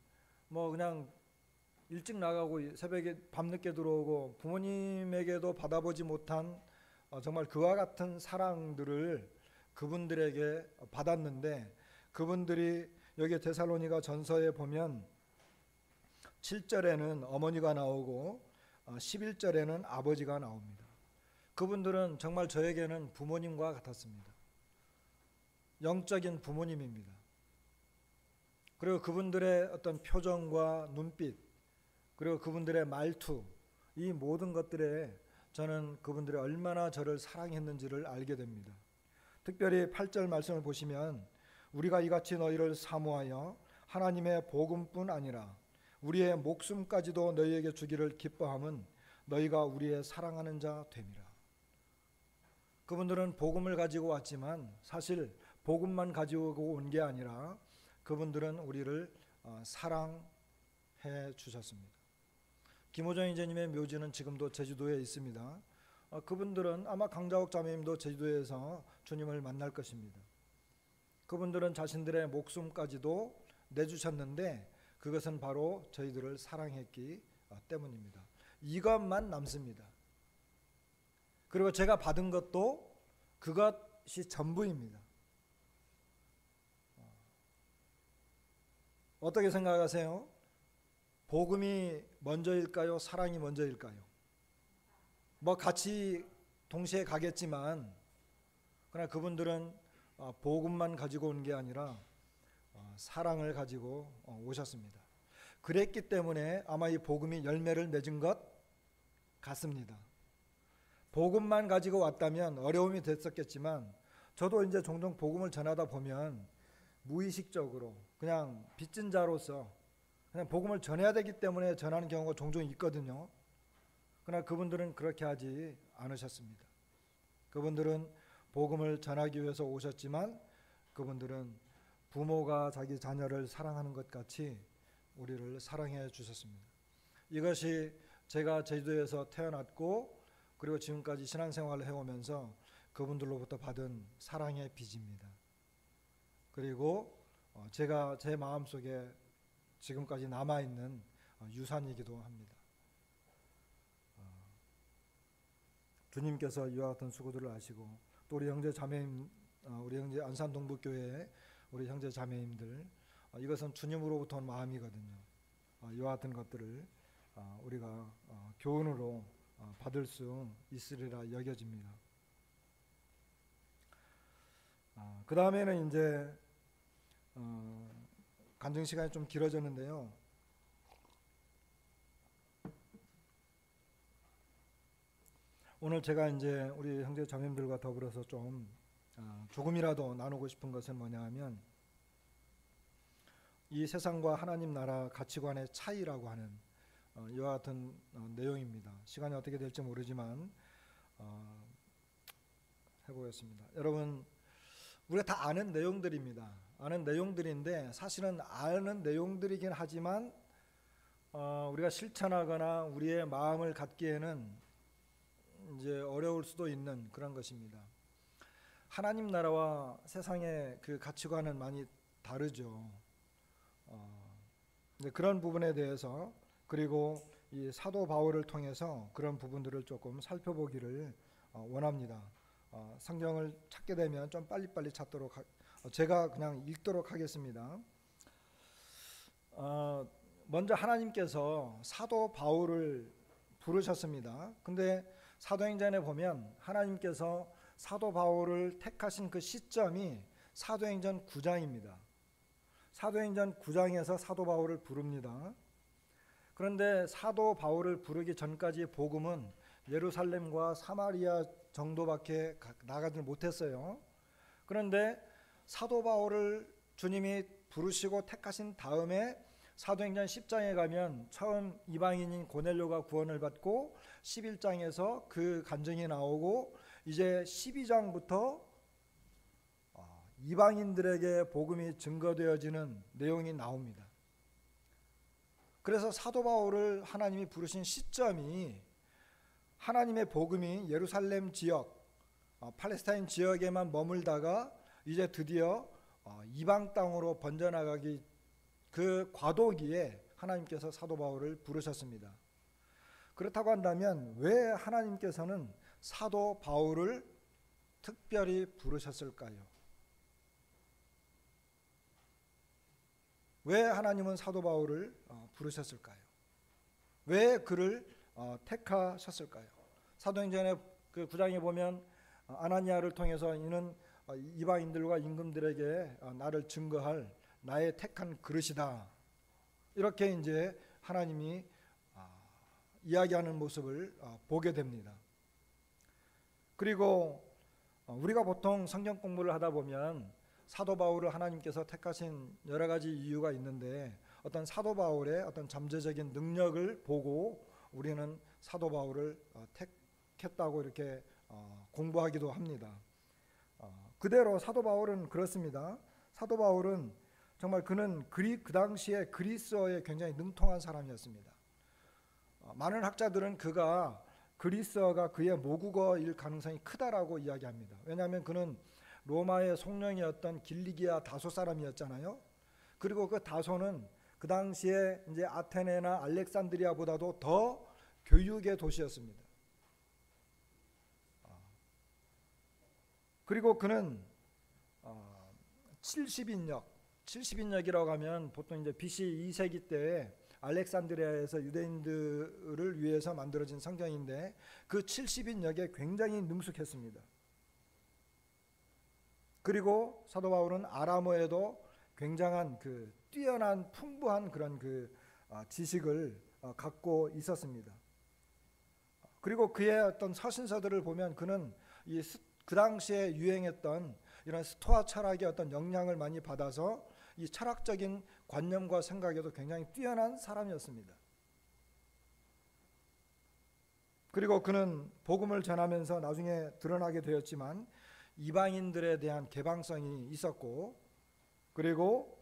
S1: 뭐 그냥 일찍 나가고 새벽에 밤늦게 들어오고 부모님에게도 받아보지 못한 정말 그와 같은 사랑들을 그분들에게 받았는데, 그분들이 여기 데살로니가 전서에 보면 7절에는 어머니가 나오고 11절에는 아버지가 나옵니다. 그분들은 정말 저에게는 부모님과 같았습니다. 영적인 부모님입니다. 그리고 그분들의 어떤 표정과 눈빛, 그리고 그분들의 말투, 이 모든 것들에 저는 그분들이 얼마나 저를 사랑했는지를 알게 됩니다. 특별히 8절 말씀을 보시면 우리가 이같이 너희를 사모하여 하나님의 복음뿐 아니라 우리의 목숨까지도 너희에게 주기를 기뻐함은 너희가 우리의 사랑하는 자 됨이라. 그분들은 복음을 가지고 왔지만 사실 복음만 가지고 온 게 아니라 그분들은 우리를 사랑해 주셨습니다. 김호정 형제님의 묘지는 지금도 제주도에 있습니다. 그분들은 아마 강자옥 자매님도 제주도에서 주님을 만날 것입니다. 그분들은 자신들의 목숨까지도 내주셨는데 그것은 바로 저희들을 사랑했기 때문입니다. 이것만 남습니다. 그리고 제가 받은 것도 그것이 전부입니다. 어떻게 생각하세요? 복음이 먼저일까요? 사랑이 먼저일까요? 뭐 같이 동시에 가겠지만 그러나 그분들은 복음만 가지고 온 게 아니라 사랑을 가지고 오셨습니다. 그랬기 때문에 아마 이 복음이 열매를 맺은 것 같습니다. 복음만 가지고 왔다면 어려움이 됐었겠지만 저도 이제 종종 복음을 전하다 보면 무의식적으로 그냥 빚진 자로서 그냥 복음을 전해야 되기 때문에 전하는 경우가 종종 있거든요. 그러나 그분들은 그렇게 하지 않으셨습니다. 그분들은 복음을 전하기 위해서 오셨지만 그분들은 부모가 자기 자녀를 사랑하는 것 같이 우리를 사랑해 주셨습니다. 이것이 제가 제주도에서 태어났고 그리고 지금까지 신앙생활을 해오면서 그분들로부터 받은 사랑의 빚입니다. 그리고 제가 제 마음속에 지금까지 남아있는 유산이기도 합니다. 주님께서 이와 같은 수고들을 하시고 또 우리 형제 자매님, 우리 형제 안산동북교회 우리 형제 자매님들 이것은 주님으로부터 온 마음이거든요. 이와 같은 것들을 우리가 교훈으로 받을 수 있으리라 여겨집니다. 그 다음에는 이제 간증 시간이 좀 길어졌는데요. 오늘 제가 이제 우리 형제 자매님들과 더불어서 좀 조금이라도 나누고 싶은 것은 뭐냐 하면 이 세상과 하나님 나라 가치관의 차이라고 하는 이와 같은 내용입니다. 시간이 어떻게 될지 모르지만 해보겠습니다. 여러분 우리가 다 아는 내용들입니다. 아는 내용들인데 사실은 아는 내용들이긴 하지만 우리가 실천하거나 우리의 마음을 갖기에는 이제 어려울 수도 있는 그런 것입니다. 하나님 나라와 세상의 그 가치관은 많이 다르죠. 그런 부분에 대해서 그리고 이 사도 바울을 통해서 그런 부분들을 조금 살펴보기를 원합니다. 성경을 찾게 되면 좀 빨리빨리 찾도록 제가 그냥 읽도록 하겠습니다. 먼저 하나님께서 사도 바울을 부르셨습니다. 근데 사도행전에 보면 하나님께서 사도 바울을 택하신 그 시점이 사도행전 9장입니다. 사도행전 9장에서 사도 바울을 부릅니다. 그런데 사도 바울을 부르기 전까지의 복음은 예루살렘과 사마리아 정도밖에 나가지 못했어요. 그런데 사도 바울을 주님이 부르시고 택하신 다음에 사도행전 10장에 가면 처음 이방인인 고넬료가 구원을 받고 11장에서 그 간증이 나오고 이제 12장부터 이방인들에게 복음이 증거되어지는 내용이 나옵니다. 그래서 사도 바울을 하나님이 부르신 시점이 하나님의 복음이 예루살렘 지역, 팔레스타인 지역에만 머물다가 이제 드디어 이방 땅으로 번져나가기 그 과도기에 하나님께서 사도 바울을 부르셨습니다. 그렇다고 한다면 왜 하나님께서는 사도 바울을 특별히 부르셨을까요? 왜 하나님은 사도 바울을 부르셨을까요? 왜 그를 택하셨을까요? 사도행전의 그 9장에 보면 아나니아를 통해서 이는 이방인들과 임금들에게 나를 증거할 나의 택한 그릇이다. 이렇게 이제 하나님이 이야기하는 모습을 보게 됩니다. 그리고 우리가 보통 성경 공부를 하다 보면 사도 바울을 하나님께서 택하신 여러 가지 이유가 있는데 어떤 사도 바울의 어떤 잠재적인 능력을 보고 우리는 사도 바울을 택했다고 이렇게 공부하기도 합니다. 그대로 사도 바울은 그렇습니다. 사도 바울은 정말 그는 그 당시에 그리스어에 굉장히 능통한 사람이었습니다. 많은 학자들은 그가 그리스어가 그의 모국어일 가능성이 크다라고 이야기합니다. 왜냐하면 그는 로마의 송령이었던 길리기아 다소 사람이었잖아요. 그리고 그 다소는 그 당시에 이제 아테네나 알렉산드리아보다도 더 교육의 도시였습니다. 그리고 그는 70인역이라고 하면 보통 이제 BC 2세기 때에 알렉산드리아에서 유대인들을 위해서 만들어진 성경인데 그 70인역에 굉장히 능숙했습니다. 그리고 사도 바울은 아람어에도 굉장한 그 뛰어난 풍부한 그런 그 지식을 갖고 있었습니다. 그리고 그의 어떤 서신서들을 보면 그는 그 당시에 유행했던 이런 스토아 철학의 어떤 영향을 많이 받아서 이 철학적인 관념과 생각에도 굉장히 뛰어난 사람이었습니다. 그리고 그는 복음을 전하면서 나중에 드러나게 되었지만 이방인들에 대한 개방성이 있었고, 그리고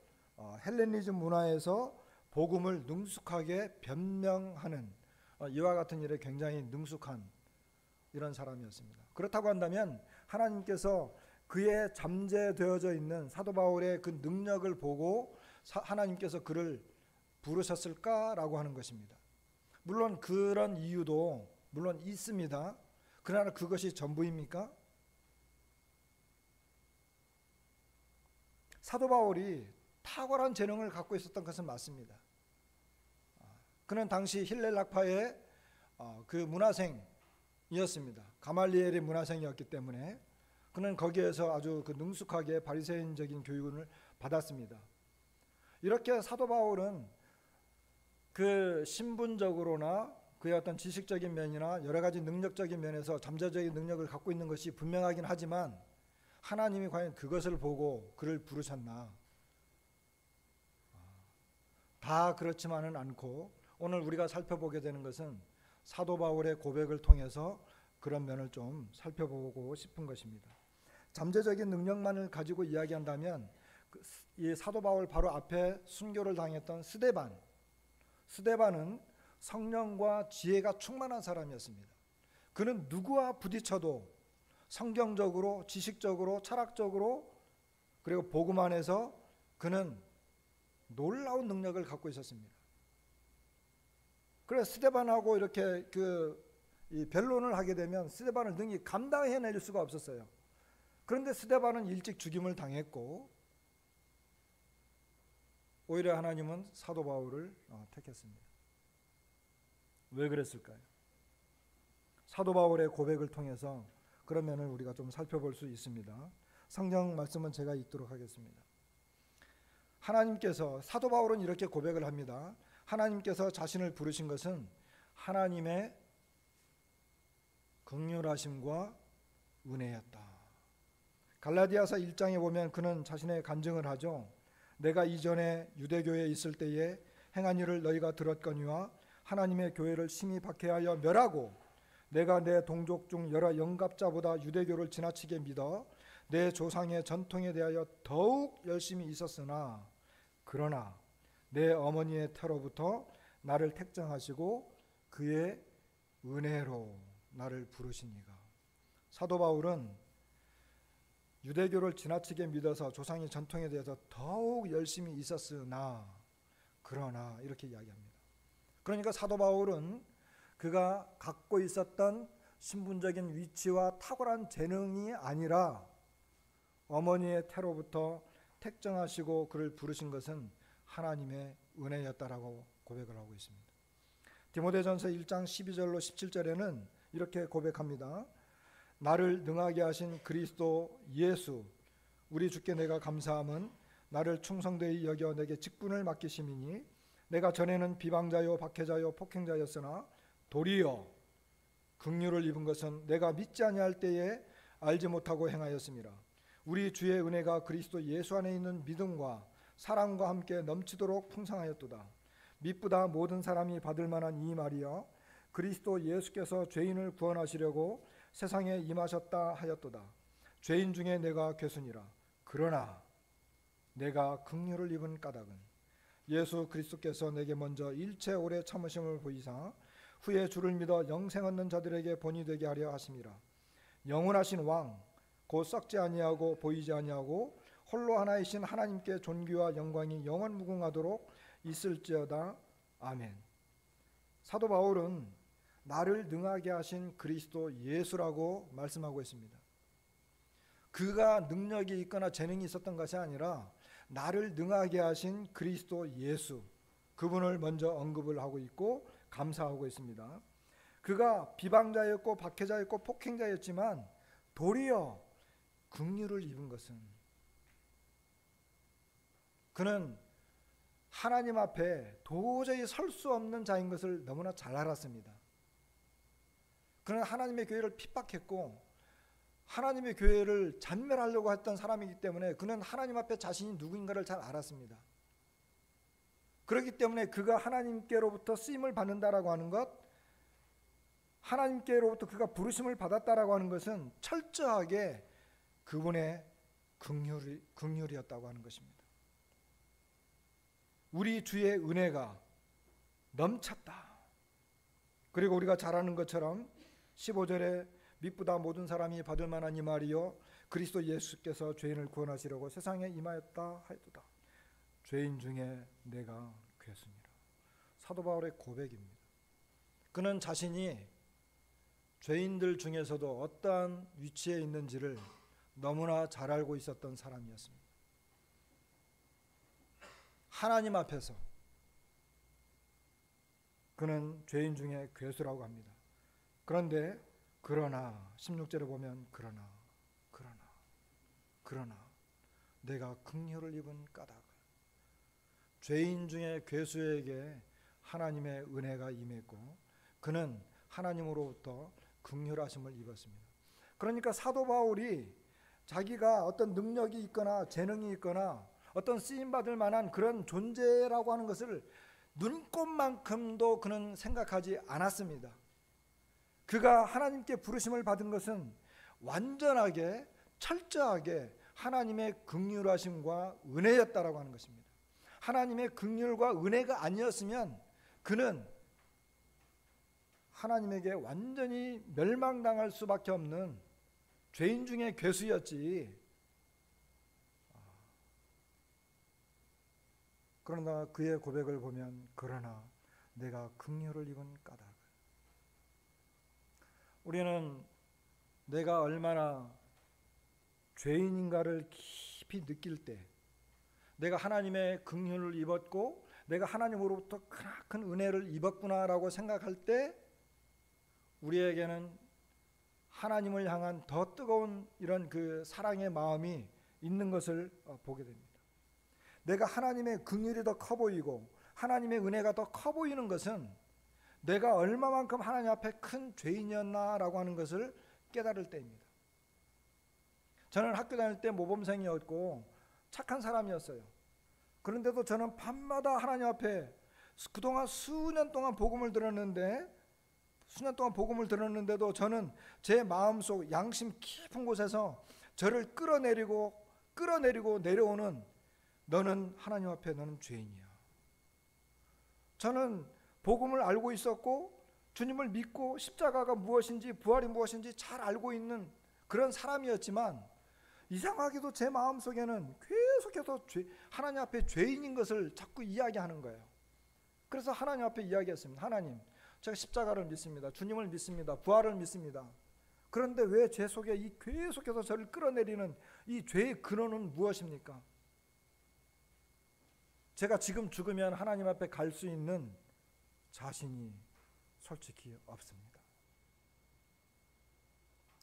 S1: 헬레니즘 문화에서 복음을 능숙하게 변명하는 이와 같은 일에 굉장히 능숙한 이런 사람이었습니다. 그렇다고 한다면 하나님께서 그의 잠재되어져 있는 사도 바울의 그 능력을 보고 하나님께서 그를 부르셨을까라고 하는 것입니다. 물론 그런 이유도 물론 있습니다. 그러나 그것이 전부입니까? 사도 바울이 탁월한 재능을 갖고 있었던 것은 맞습니다. 그는 당시 힐렐 학파의 그 문화생이었습니다. 가말리엘의 문화생이었기 때문에 그는 거기에서 아주 그 능숙하게 바리새인적인 교육을 받았습니다. 이렇게 사도 바울은 그 신분적으로나 그의 어떤 지식적인 면이나 여러 가지 능력적인 면에서 잠재적인 능력을 갖고 있는 것이 분명하긴 하지만 하나님이 과연 그것을 보고 그를 부르셨나? 다 그렇지만은 않고 오늘 우리가 살펴보게 되는 것은 사도 바울의 고백을 통해서 그런 면을 좀 살펴보고 싶은 것입니다. 잠재적인 능력만을 가지고 이야기한다면 이 사도 바울 바로 앞에 순교를 당했던 스데반은 성령과 지혜가 충만한 사람이었습니다. 그는 누구와 부딪혀도 성경적으로, 지식적으로, 철학적으로 그리고 복음 안에서 그는 놀라운 능력을 갖고 있었습니다. 그래서 스데반하고 이렇게 이 변론을 하게 되면 스데반을 능히 감당해낼 수가 없었어요. 그런데 스데반은 일찍 죽임을 당했고 오히려 하나님은 사도 바울을 택했습니다. 왜 그랬을까요? 사도 바울의 고백을 통해서 그런 면을 우리가 좀 살펴볼 수 있습니다. 성경 말씀은 제가 읽도록 하겠습니다. 하나님께서, 사도 바울은 이렇게 고백을 합니다. 하나님께서 자신을 부르신 것은 하나님의 긍휼하심과 은혜였다. 갈라디아서 1장에 보면 그는 자신의 간증을 하죠. 내가 이전에 유대교에 있을 때에 행한 일을 너희가 들었거니와 하나님의 교회를 심히 박해하여 멸하고 내가 내 동족 중 여러 영갑자보다 유대교를 지나치게 믿어 내 조상의 전통에 대하여 더욱 열심히 있었으나 그러나 내 어머니의 태로부터 나를 택정하시고 그의 은혜로 나를 부르시니가. 사도 바울은 유대교를 지나치게 믿어서 조상의 전통에 대해서 더욱 열심히 있었으나 그러나 이렇게 이야기합니다. 그러니까 사도 바울은 그가 갖고 있었던 신분적인 위치와 탁월한 재능이 아니라 어머니의 태로부터 택정하시고 그를 부르신 것은 하나님의 은혜였다라고 고백을 하고 있습니다. 디모데전서 1장 12절로 17절에는 이렇게 고백합니다. 나를 능하게 하신 그리스도 예수 우리 주께 내가 감사함은 나를 충성되이 여겨 내게 직분을 맡기심이니 내가 전에는 비방자요 박해자요 폭행자였으나 도리어 긍휼을 입은 것은 내가 믿지 아니할 때에 알지 못하고 행하였음이라. 우리 주의 은혜가 그리스도 예수 안에 있는 믿음과 사랑과 함께 넘치도록 풍성하였도다. 미쁘다 모든 사람이 받을 만한 이 말이여 그리스도 예수께서 죄인을 구원하시려고 세상에 임하셨다 하였도다. 죄인 중에 내가 괴순이라. 그러나 내가 긍휼을 입은 까닭은 예수 그리스도께서 내게 먼저 일체 오래 참으심을 보이사 후에 주를 믿어 영생 얻는 자들에게 본이 되게 하려 하심이라. 영원하신 왕 곧 썩지 아니하고 보이지 아니하고 홀로 하나이신 하나님께 존귀와 영광이 영원 무궁하도록 있을지어다. 아멘. 사도 바울은 나를 능하게 하신 그리스도 예수라고 말씀하고 있습니다. 그가 능력이 있거나 재능이 있었던 것이 아니라 나를 능하게 하신 그리스도 예수, 그분을 먼저 언급을 하고 있고 감사하고 있습니다. 그가 비방자였고 박해자였고 폭행자였지만 도리어 긍휼을 입은 것은 그는 하나님 앞에 도저히 설 수 없는 자인 것을 너무나 잘 알았습니다. 그는 하나님의 교회를 핍박했고 하나님의 교회를 잔멸하려고 했던 사람이기 때문에 그는 하나님 앞에 자신이 누구인가를 잘 알았습니다. 그렇기 때문에 그가 하나님께로부터 쓰임을 받는다라고 하는 것, 하나님께로부터 그가 부르심을 받았다라고 하는 것은 철저하게 그분의 긍휼이었다고 하는 것입니다. 우리 주의 은혜가 넘쳤다. 그리고 우리가 잘 아는 것처럼 15절에 미쁘다 모든 사람이 받을 만한 이 말이요 그리스도 예수께서 죄인을 구원하시려고 세상에 임하였다 하였도다. 죄인 중에 내가 괴순이라. 사도 바울의 고백입니다. 그는 자신이 죄인들 중에서도 어떠한 위치에 있는지를 너무나 잘 알고 있었던 사람이었습니다. 하나님 앞에서 그는 죄인 중에 괴수라고 합니다. 그런데 그러나 16절에 보면 그러나 내가 긍휼을 입은 까닭은 죄인 중에 괴수에게 하나님의 은혜가 임했고 그는 하나님으로부터 긍휼하심을 입었습니다. 그러니까 사도 바울이 자기가 어떤 능력이 있거나 재능이 있거나 어떤 쓰임받을 만한 그런 존재라고 하는 것을 눈꼽만큼도 그는 생각하지 않았습니다. 그가 하나님께 부르심을 받은 것은 완전하게 철저하게 하나님의 긍휼하심과 은혜였다라고 하는 것입니다. 하나님의 긍휼과 은혜가 아니었으면 그는 하나님에게 완전히 멸망당할 수밖에 없는 죄인 중에 괴수였지. 그러나 그의 고백을 보면 그러나 내가 긍휼을 입은 까닭은 우리는 내가 얼마나 죄인인가를 깊이 느낄 때 내가 하나님의 긍휼을 입었고 내가 하나님으로부터 크나큰 은혜를 입었구나라고 생각할 때 우리에게는 하나님을 향한 더 뜨거운 이런 그 사랑의 마음이 있는 것을 보게 됩니다. 내가 하나님의 긍휼이 더 커 보이고 하나님의 은혜가 더 커 보이는 것은 내가 얼마만큼 하나님 앞에 큰 죄인이었나라고 하는 것을 깨달을 때입니다. 저는 학교 다닐 때 모범생이었고 착한 사람이었어요. 그런데도 저는 밤마다 하나님 앞에 그동안 수년 동안 복음을 들었는데도 저는 제 마음속 양심 깊은 곳에서 저를 끌어내리고 내려오는 너는 하나님 앞에 너는 죄인이야. 저는 복음을 알고 있었고 주님을 믿고 십자가가 무엇인지 부활이 무엇인지 잘 알고 있는 그런 사람이었지만 이상하게도 제 마음속에는 계속해서 하나님 앞에 죄인인 것을 자꾸 이야기하는 거예요. 그래서 하나님 앞에 이야기했습니다. 하나님, 제가 십자가를 믿습니다. 주님을 믿습니다. 부활을 믿습니다. 그런데 왜 죄 속에 이 계속해서 저를 끌어내리는 이 죄의 근원은 무엇입니까? 제가 지금 죽으면 하나님 앞에 갈 수 있는 자신이 솔직히 없습니다.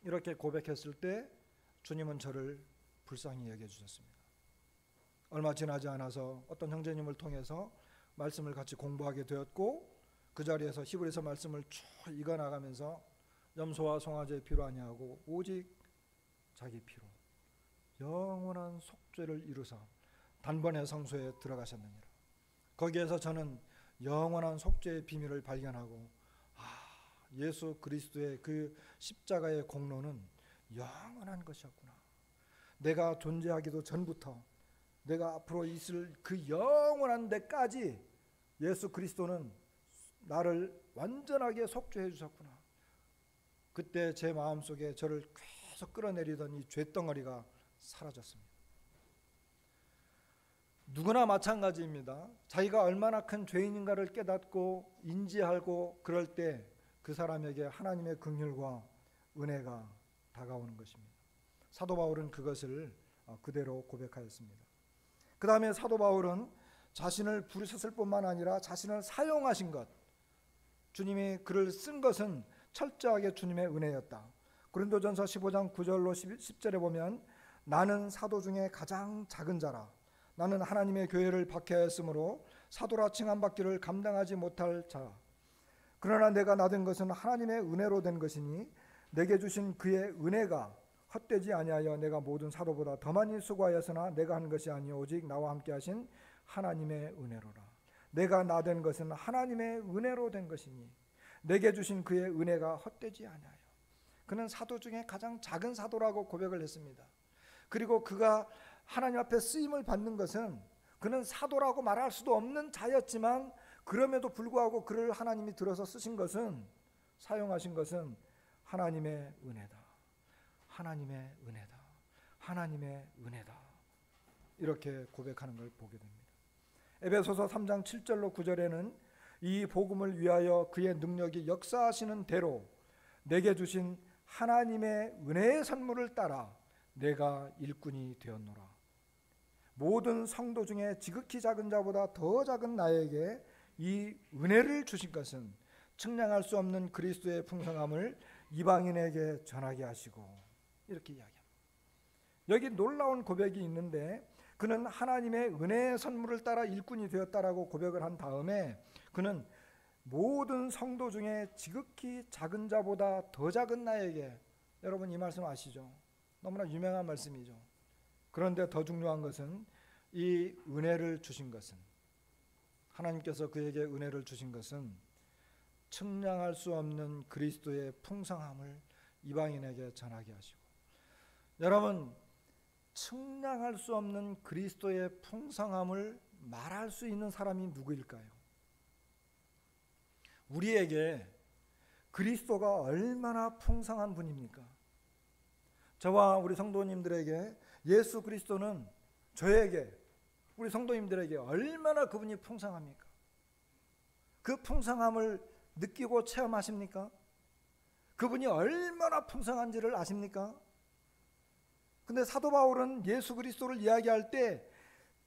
S1: 이렇게 고백했을 때 주님은 저를 불쌍히 여겨주셨습니다. 얼마 지나지 않아서 어떤 형제님을 통해서 말씀을 같이 공부하게 되었고, 그 자리에서 히브리서 말씀을 쭉 읽어나가면서 염소와 송아지의 피로 아니하고 오직 자기 피로 영원한 속죄를 이루사 단번에 성소에 들어가셨느니라. 거기에서 저는 영원한 속죄의 비밀을 발견하고, 예수 그리스도의 그 십자가의 공로는 영원한 것이었구나. 내가 존재하기도 전부터 내가 앞으로 있을 그 영원한 데까지 예수 그리스도는 나를 완전하게 속죄해 주셨구나. 그때 제 마음속에 저를 계속 끌어내리던 이 죄덩어리가 사라졌습니다. 누구나 마찬가지입니다. 자기가 얼마나 큰 죄인인가를 깨닫고 인지하고 그럴 때 그 사람에게 하나님의 긍휼과 은혜가 다가오는 것입니다. 사도 바울은 그것을 그대로 고백하였습니다. 그 다음에 사도 바울은 자신을 부르셨을 뿐만 아니라 자신을 사용하신 것, 주님이 그를 쓴 것은 철저하게 주님의 은혜였다. 고린도전서 15장 9절로 10절에 보면 나는 사도 중에 가장 작은 자라. 나는 하나님의 교회를 박해하였으므로 사도라 칭함받기를 감당하지 못할 자. 그러나 내가 나된 것은 하나님의 은혜로 된 것이니 내게 주신 그의 은혜가 헛되지 아니하여 내가 모든 사도보다 더 많이 수고하였으나 내가 한 것이 아니요 오직 나와 함께 하신 하나님의 은혜로라. 내가 나된 것은 하나님의 은혜로 된 것이니 내게 주신 그의 은혜가 헛되지 아니하여. 그는 사도 중에 가장 작은 사도라고 고백을 했습니다. 그리고 그가 하나님 앞에 쓰임을 받는 것은 그는 사도라고 말할 수도 없는 자였지만 그럼에도 불구하고 그를 하나님이 들어서 쓰신 것은, 사용하신 것은 하나님의 은혜다. 하나님의 은혜다. 하나님의 은혜다. 이렇게 고백하는 걸 보게 됩니다. 에베소서 3장 7절로 9절에는 이 복음을 위하여 그의 능력이 역사하시는 대로 내게 주신 하나님의 은혜의 선물을 따라 내가 일꾼이 되었노라. 모든 성도 중에 지극히 작은 자보다 더 작은 나에게 이 은혜를 주신 것은 측량할 수 없는 그리스도의 풍성함을 이방인에게 전하게 하시고, 이렇게 이야기합니다. 여기 놀라운 고백이 있는데, 그는 하나님의 은혜의 선물을 따라 일꾼이 되었다라고 고백을 한 다음에 그는 모든 성도 중에 지극히 작은 자보다 더 작은 나에게, 여러분 이 말씀 아시죠? 너무나 유명한 말씀이죠. 그런데 더 중요한 것은 이 은혜를 주신 것은, 하나님께서 그에게 은혜를 주신 것은 측량할 수 없는 그리스도의 풍성함을 이방인에게 전하게 하시고, 여러분 측량할 수 없는 그리스도의 풍성함을 말할 수 있는 사람이 누구일까요? 우리에게 그리스도가 얼마나 풍성한 분입니까? 저와 우리 성도님들에게 예수 그리스도는 저에게, 우리 성도님들에게 얼마나 그분이 풍성합니까? 그 풍성함을 느끼고 체험하십니까? 그분이 얼마나 풍성한지를 아십니까? 근데 사도 바울은 예수 그리스도를 이야기할 때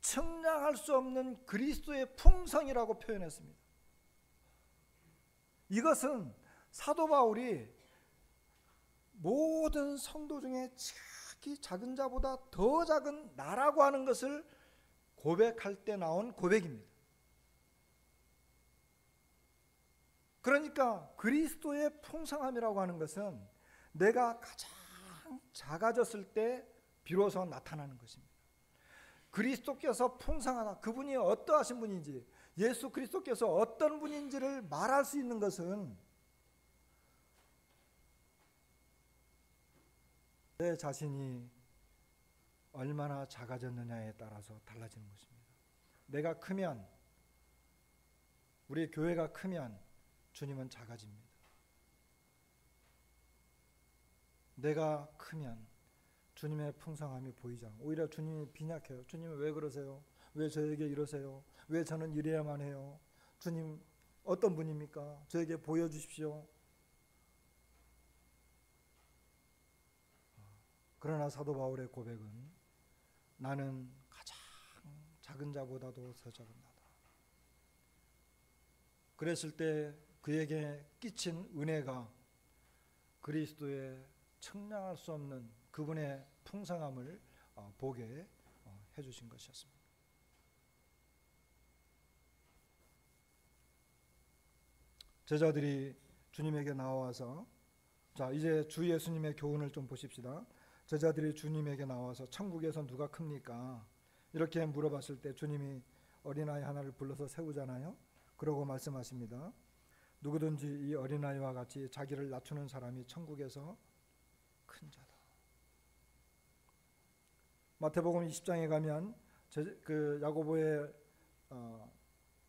S1: 측량할 수 없는 그리스도의 풍성이라고 표현했습니다. 이것은 사도 바울이 모든 성도 중에 지극히 작은 자보다 더 작은 나라고 하는 것을 고백할 때 나온 고백입니다. 그러니까 그리스도의 풍성함이라고 하는 것은 내가 가장 작아졌을 때 비로소 나타나는 것입니다. 그리스도께서 풍성하다, 그분이 어떠하신 분인지, 예수 그리스도께서 어떤 분인지를 말할 수 있는 것은 내 자신이 얼마나 작아졌느냐에 따라서 달라지는 것입니다. 내가 크면, 우리 교회가 크면 주님은 작아집니다. 내가 크면 주님의 풍성함이 보이지 않고 오히려 주님이 빈약해요. 주님은 왜 그러세요? 왜 저에게 이러세요? 왜 저는 이래야만 해요? 주님 어떤 분입니까? 저에게 보여주십시오. 그러나 사도 바울의 고백은 나는 가장 작은 자보다도 더 작은 나다. 그랬을 때 그에게 끼친 은혜가 그리스도의 측량할 수 없는 그분의 풍성함을 보게 해주신 것이었습니다. 제자들이 주님에게 나와서, 자 이제 주 예수님의 교훈을 좀 보십시다. 제자들이 주님에게 나와서 천국에서 누가 큽니까? 이렇게 물어봤을 때 주님이 어린아이 하나를 불러서 세우잖아요. 그러고 말씀하십니다. 누구든지 이 어린아이와 같이 자기를 낮추는 사람이 천국에서 큰 자다. 마태복음 20장에 가면 그 야고보의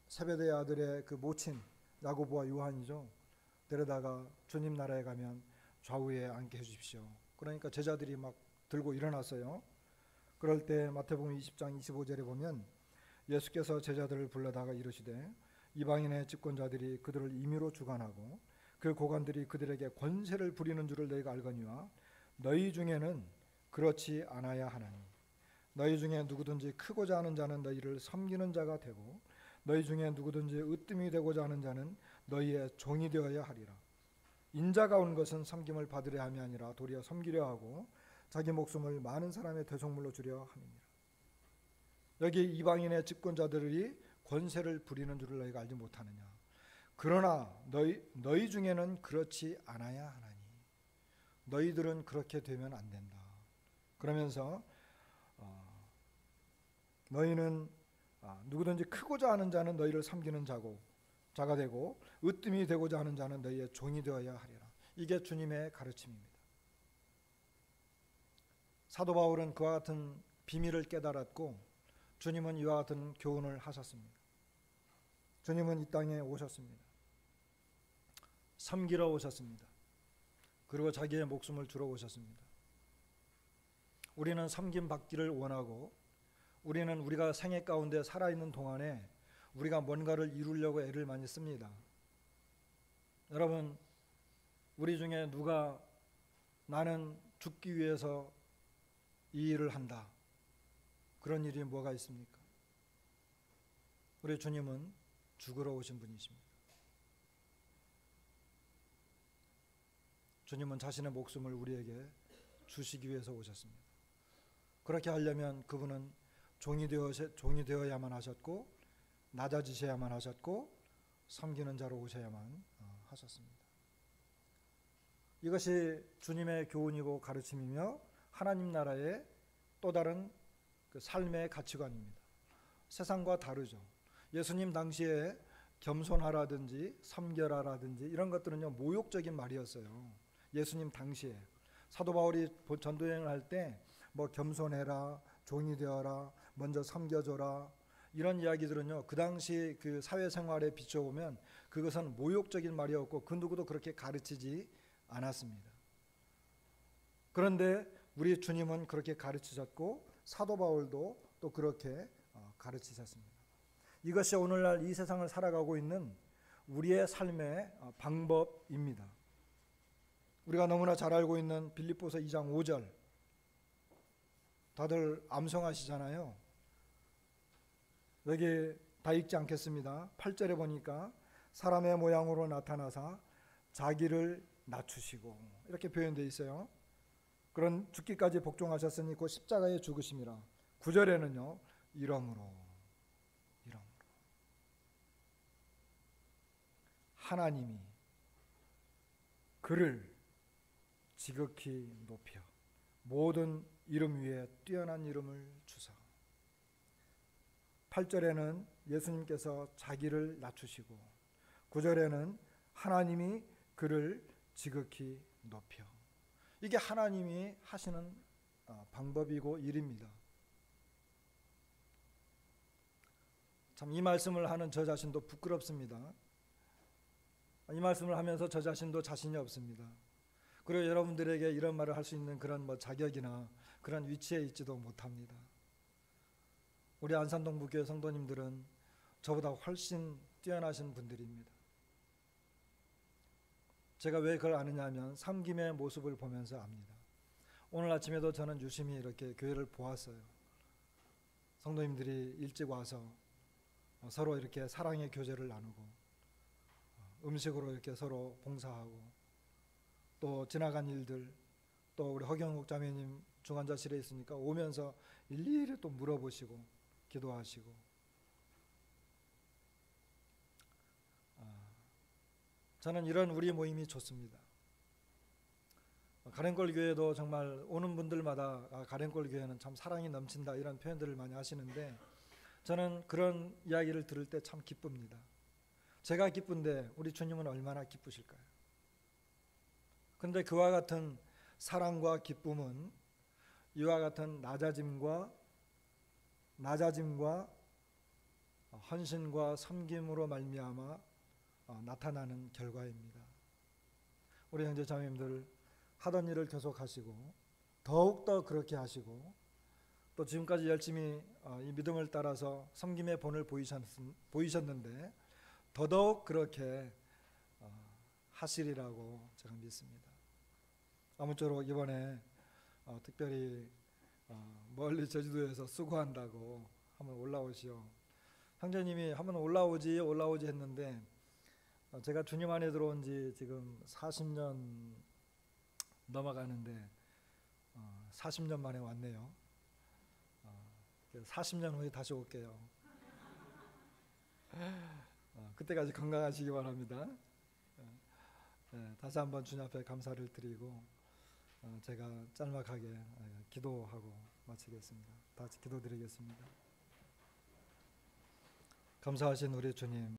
S1: 세베대의 아들의 그 모친 야고보와 요한이죠. 데려다가 주님 나라에 가면 좌우에 앉게 해주십시오. 그러니까 제자들이 막 들고 일어났어요. 그럴 때 마태복음 20장 25절에 보면 예수께서 제자들을 불러다가 이르시되 이방인의 집권자들이 그들을 임의로 주관하고 그 고관들이 그들에게 권세를 부리는 줄을 너희가 알거니와 너희 중에는 그렇지 않아야 하나니 너희 중에 누구든지 크고자 하는 자는 너희를 섬기는 자가 되고 너희 중에 누구든지 으뜸이 되고자 하는 자는 너희의 종이 되어야 하리라. 인자가 온 것은 섬김을 받으려 함이 아니라 도리어 섬기려 하고 자기 목숨을 많은 사람의 대속물로 주려 함이니라. 여기 이방인의 집권자들이 권세를 부리는 줄을 너희가 알지 못하느냐. 그러나 너희 중에는 그렇지 않아야 하나니 너희들은 그렇게 되면 안 된다. 그러면서 너희는 누구든지 크고자 하는 자는 너희를 섬기는 자가 되고 으뜸이 되고자 하는 자는 너희의 종이 되어야 하리라. 이게 주님의 가르침입니다. 사도 바울은 그와 같은 비밀을 깨달았고 주님은 이와 같은 교훈을 하셨습니다. 주님은 이 땅에 오셨습니다. 섬기러 오셨습니다. 그리고 자기의 목숨을 주러 오셨습니다. 우리는 섬김 받기를 원하고 우리는 우리가 생애 가운데 살아있는 동안에 우리가 뭔가를 이루려고 애를 많이 씁니다. 여러분, 우리 중에 누가 나는 죽기 위해서 이 일을 한다, 그런 일이 뭐가 있습니까? 우리 주님은 죽으러 오신 분이십니다. 주님은 자신의 목숨을 우리에게 주시기 위해서 오셨습니다. 그렇게 하려면 그분은 종이 되어야만 하셨고 낮아지셔야만 하셨고 섬기는 자로 오셔야만 하셨습니다. 이것이 주님의 교훈이고 가르침이며 하나님 나라의 또 다른 그 삶의 가치관입니다. 세상과 다르죠. 예수님 당시에 겸손하라든지 섬겨라라든지 이런 것들은요 모욕적인 말이었어요. 예수님 당시에 사도 바울이 전도여행을 할 때 뭐 겸손해라, 종이 되어라, 먼저 섬겨줘라 이런 이야기들은요 그 당시 그 사회생활에 비춰보면 그것은 모욕적인 말이었고 그 누구도 그렇게 가르치지 않았습니다. 그런데 우리 주님은 그렇게 가르치셨고 사도 바울도 또 그렇게 가르치셨습니다. 이것이 오늘날 이 세상을 살아가고 있는 우리의 삶의 방법입니다. 우리가 너무나 잘 알고 있는 빌립보서 2장 5절 다들 암송하시잖아요. 여기 다 읽지 않겠습니다. 8절에 보니까 사람의 모양으로 나타나사 자기를 낮추시고 이렇게 표현되어 있어요. 그런 죽기까지 복종하셨으니 곧 십자가에 죽으심이라. 9절에는요 이러므로 하나님이 그를 지극히 높여 모든 이름 위에 뛰어난 이름을 주사. 8절에는 예수님께서 자기를 낮추시고 9절에는 하나님이 그를 지극히 높여. 이게 하나님이 하시는 방법이고 일입니다. 참 이 말씀을 하는 저 자신도 부끄럽습니다. 이 말씀을 하면서 저 자신도 자신이 없습니다. 그리고 여러분들에게 이런 말을 할 수 있는 그런 자격이나 그런 위치에 있지도 못합니다. 우리 안산동부교회 성도님들은 저보다 훨씬 뛰어나신 분들입니다. 제가 왜 그걸 아느냐 하면 섬김의 모습을 보면서 압니다. 오늘 아침에도 저는 유심히 이렇게 교회를 보았어요. 성도님들이 일찍 와서 서로 이렇게 사랑의 교제를 나누고 음식으로 이렇게 서로 봉사하고, 또 지나간 일들, 또 우리 허경욱 자매님 중환자실에 있으니까 오면서 일일이 또 물어보시고 기도하시고, 저는 이런 우리 모임이 좋습니다. 가렌골 교회도 정말 오는 분들마다 가렌골 교회는 참 사랑이 넘친다 이런 표현들을 많이 하시는데, 저는 그런 이야기를 들을 때 참 기쁩니다. 제가 기쁜데 우리 주님은 얼마나 기쁘실까요? 그런데 그와 같은 사랑과 기쁨은 이와 같은 낮아짐과 헌신과 섬김으로 말미암아 나타나는 결과입니다. 우리 형제 자매님들 하던 일을 계속하시고 더욱더 그렇게 하시고, 또 지금까지 열심히 이 믿음을 따라서 섬김의 본을 보이셨는데 더더욱 그렇게 하시리라고 제가 믿습니다. 아무쪼록 이번에 특별히 멀리 제주도에서 수고한다고 한번 올라오시오. 형제님이 한번 올라오지 했는데, 제가 주님 안에 들어온 지 지금 40년 넘어가는데 40년 만에 왔네요. 40년 후에 다시 올게요. 그때까지 건강하시기 바랍니다. 다시 한번 주님 앞에 감사를 드리고 제가 짤막하게 기도하고 마치겠습니다. 다 같이 기도드리겠습니다. 감사하신 우리 주님,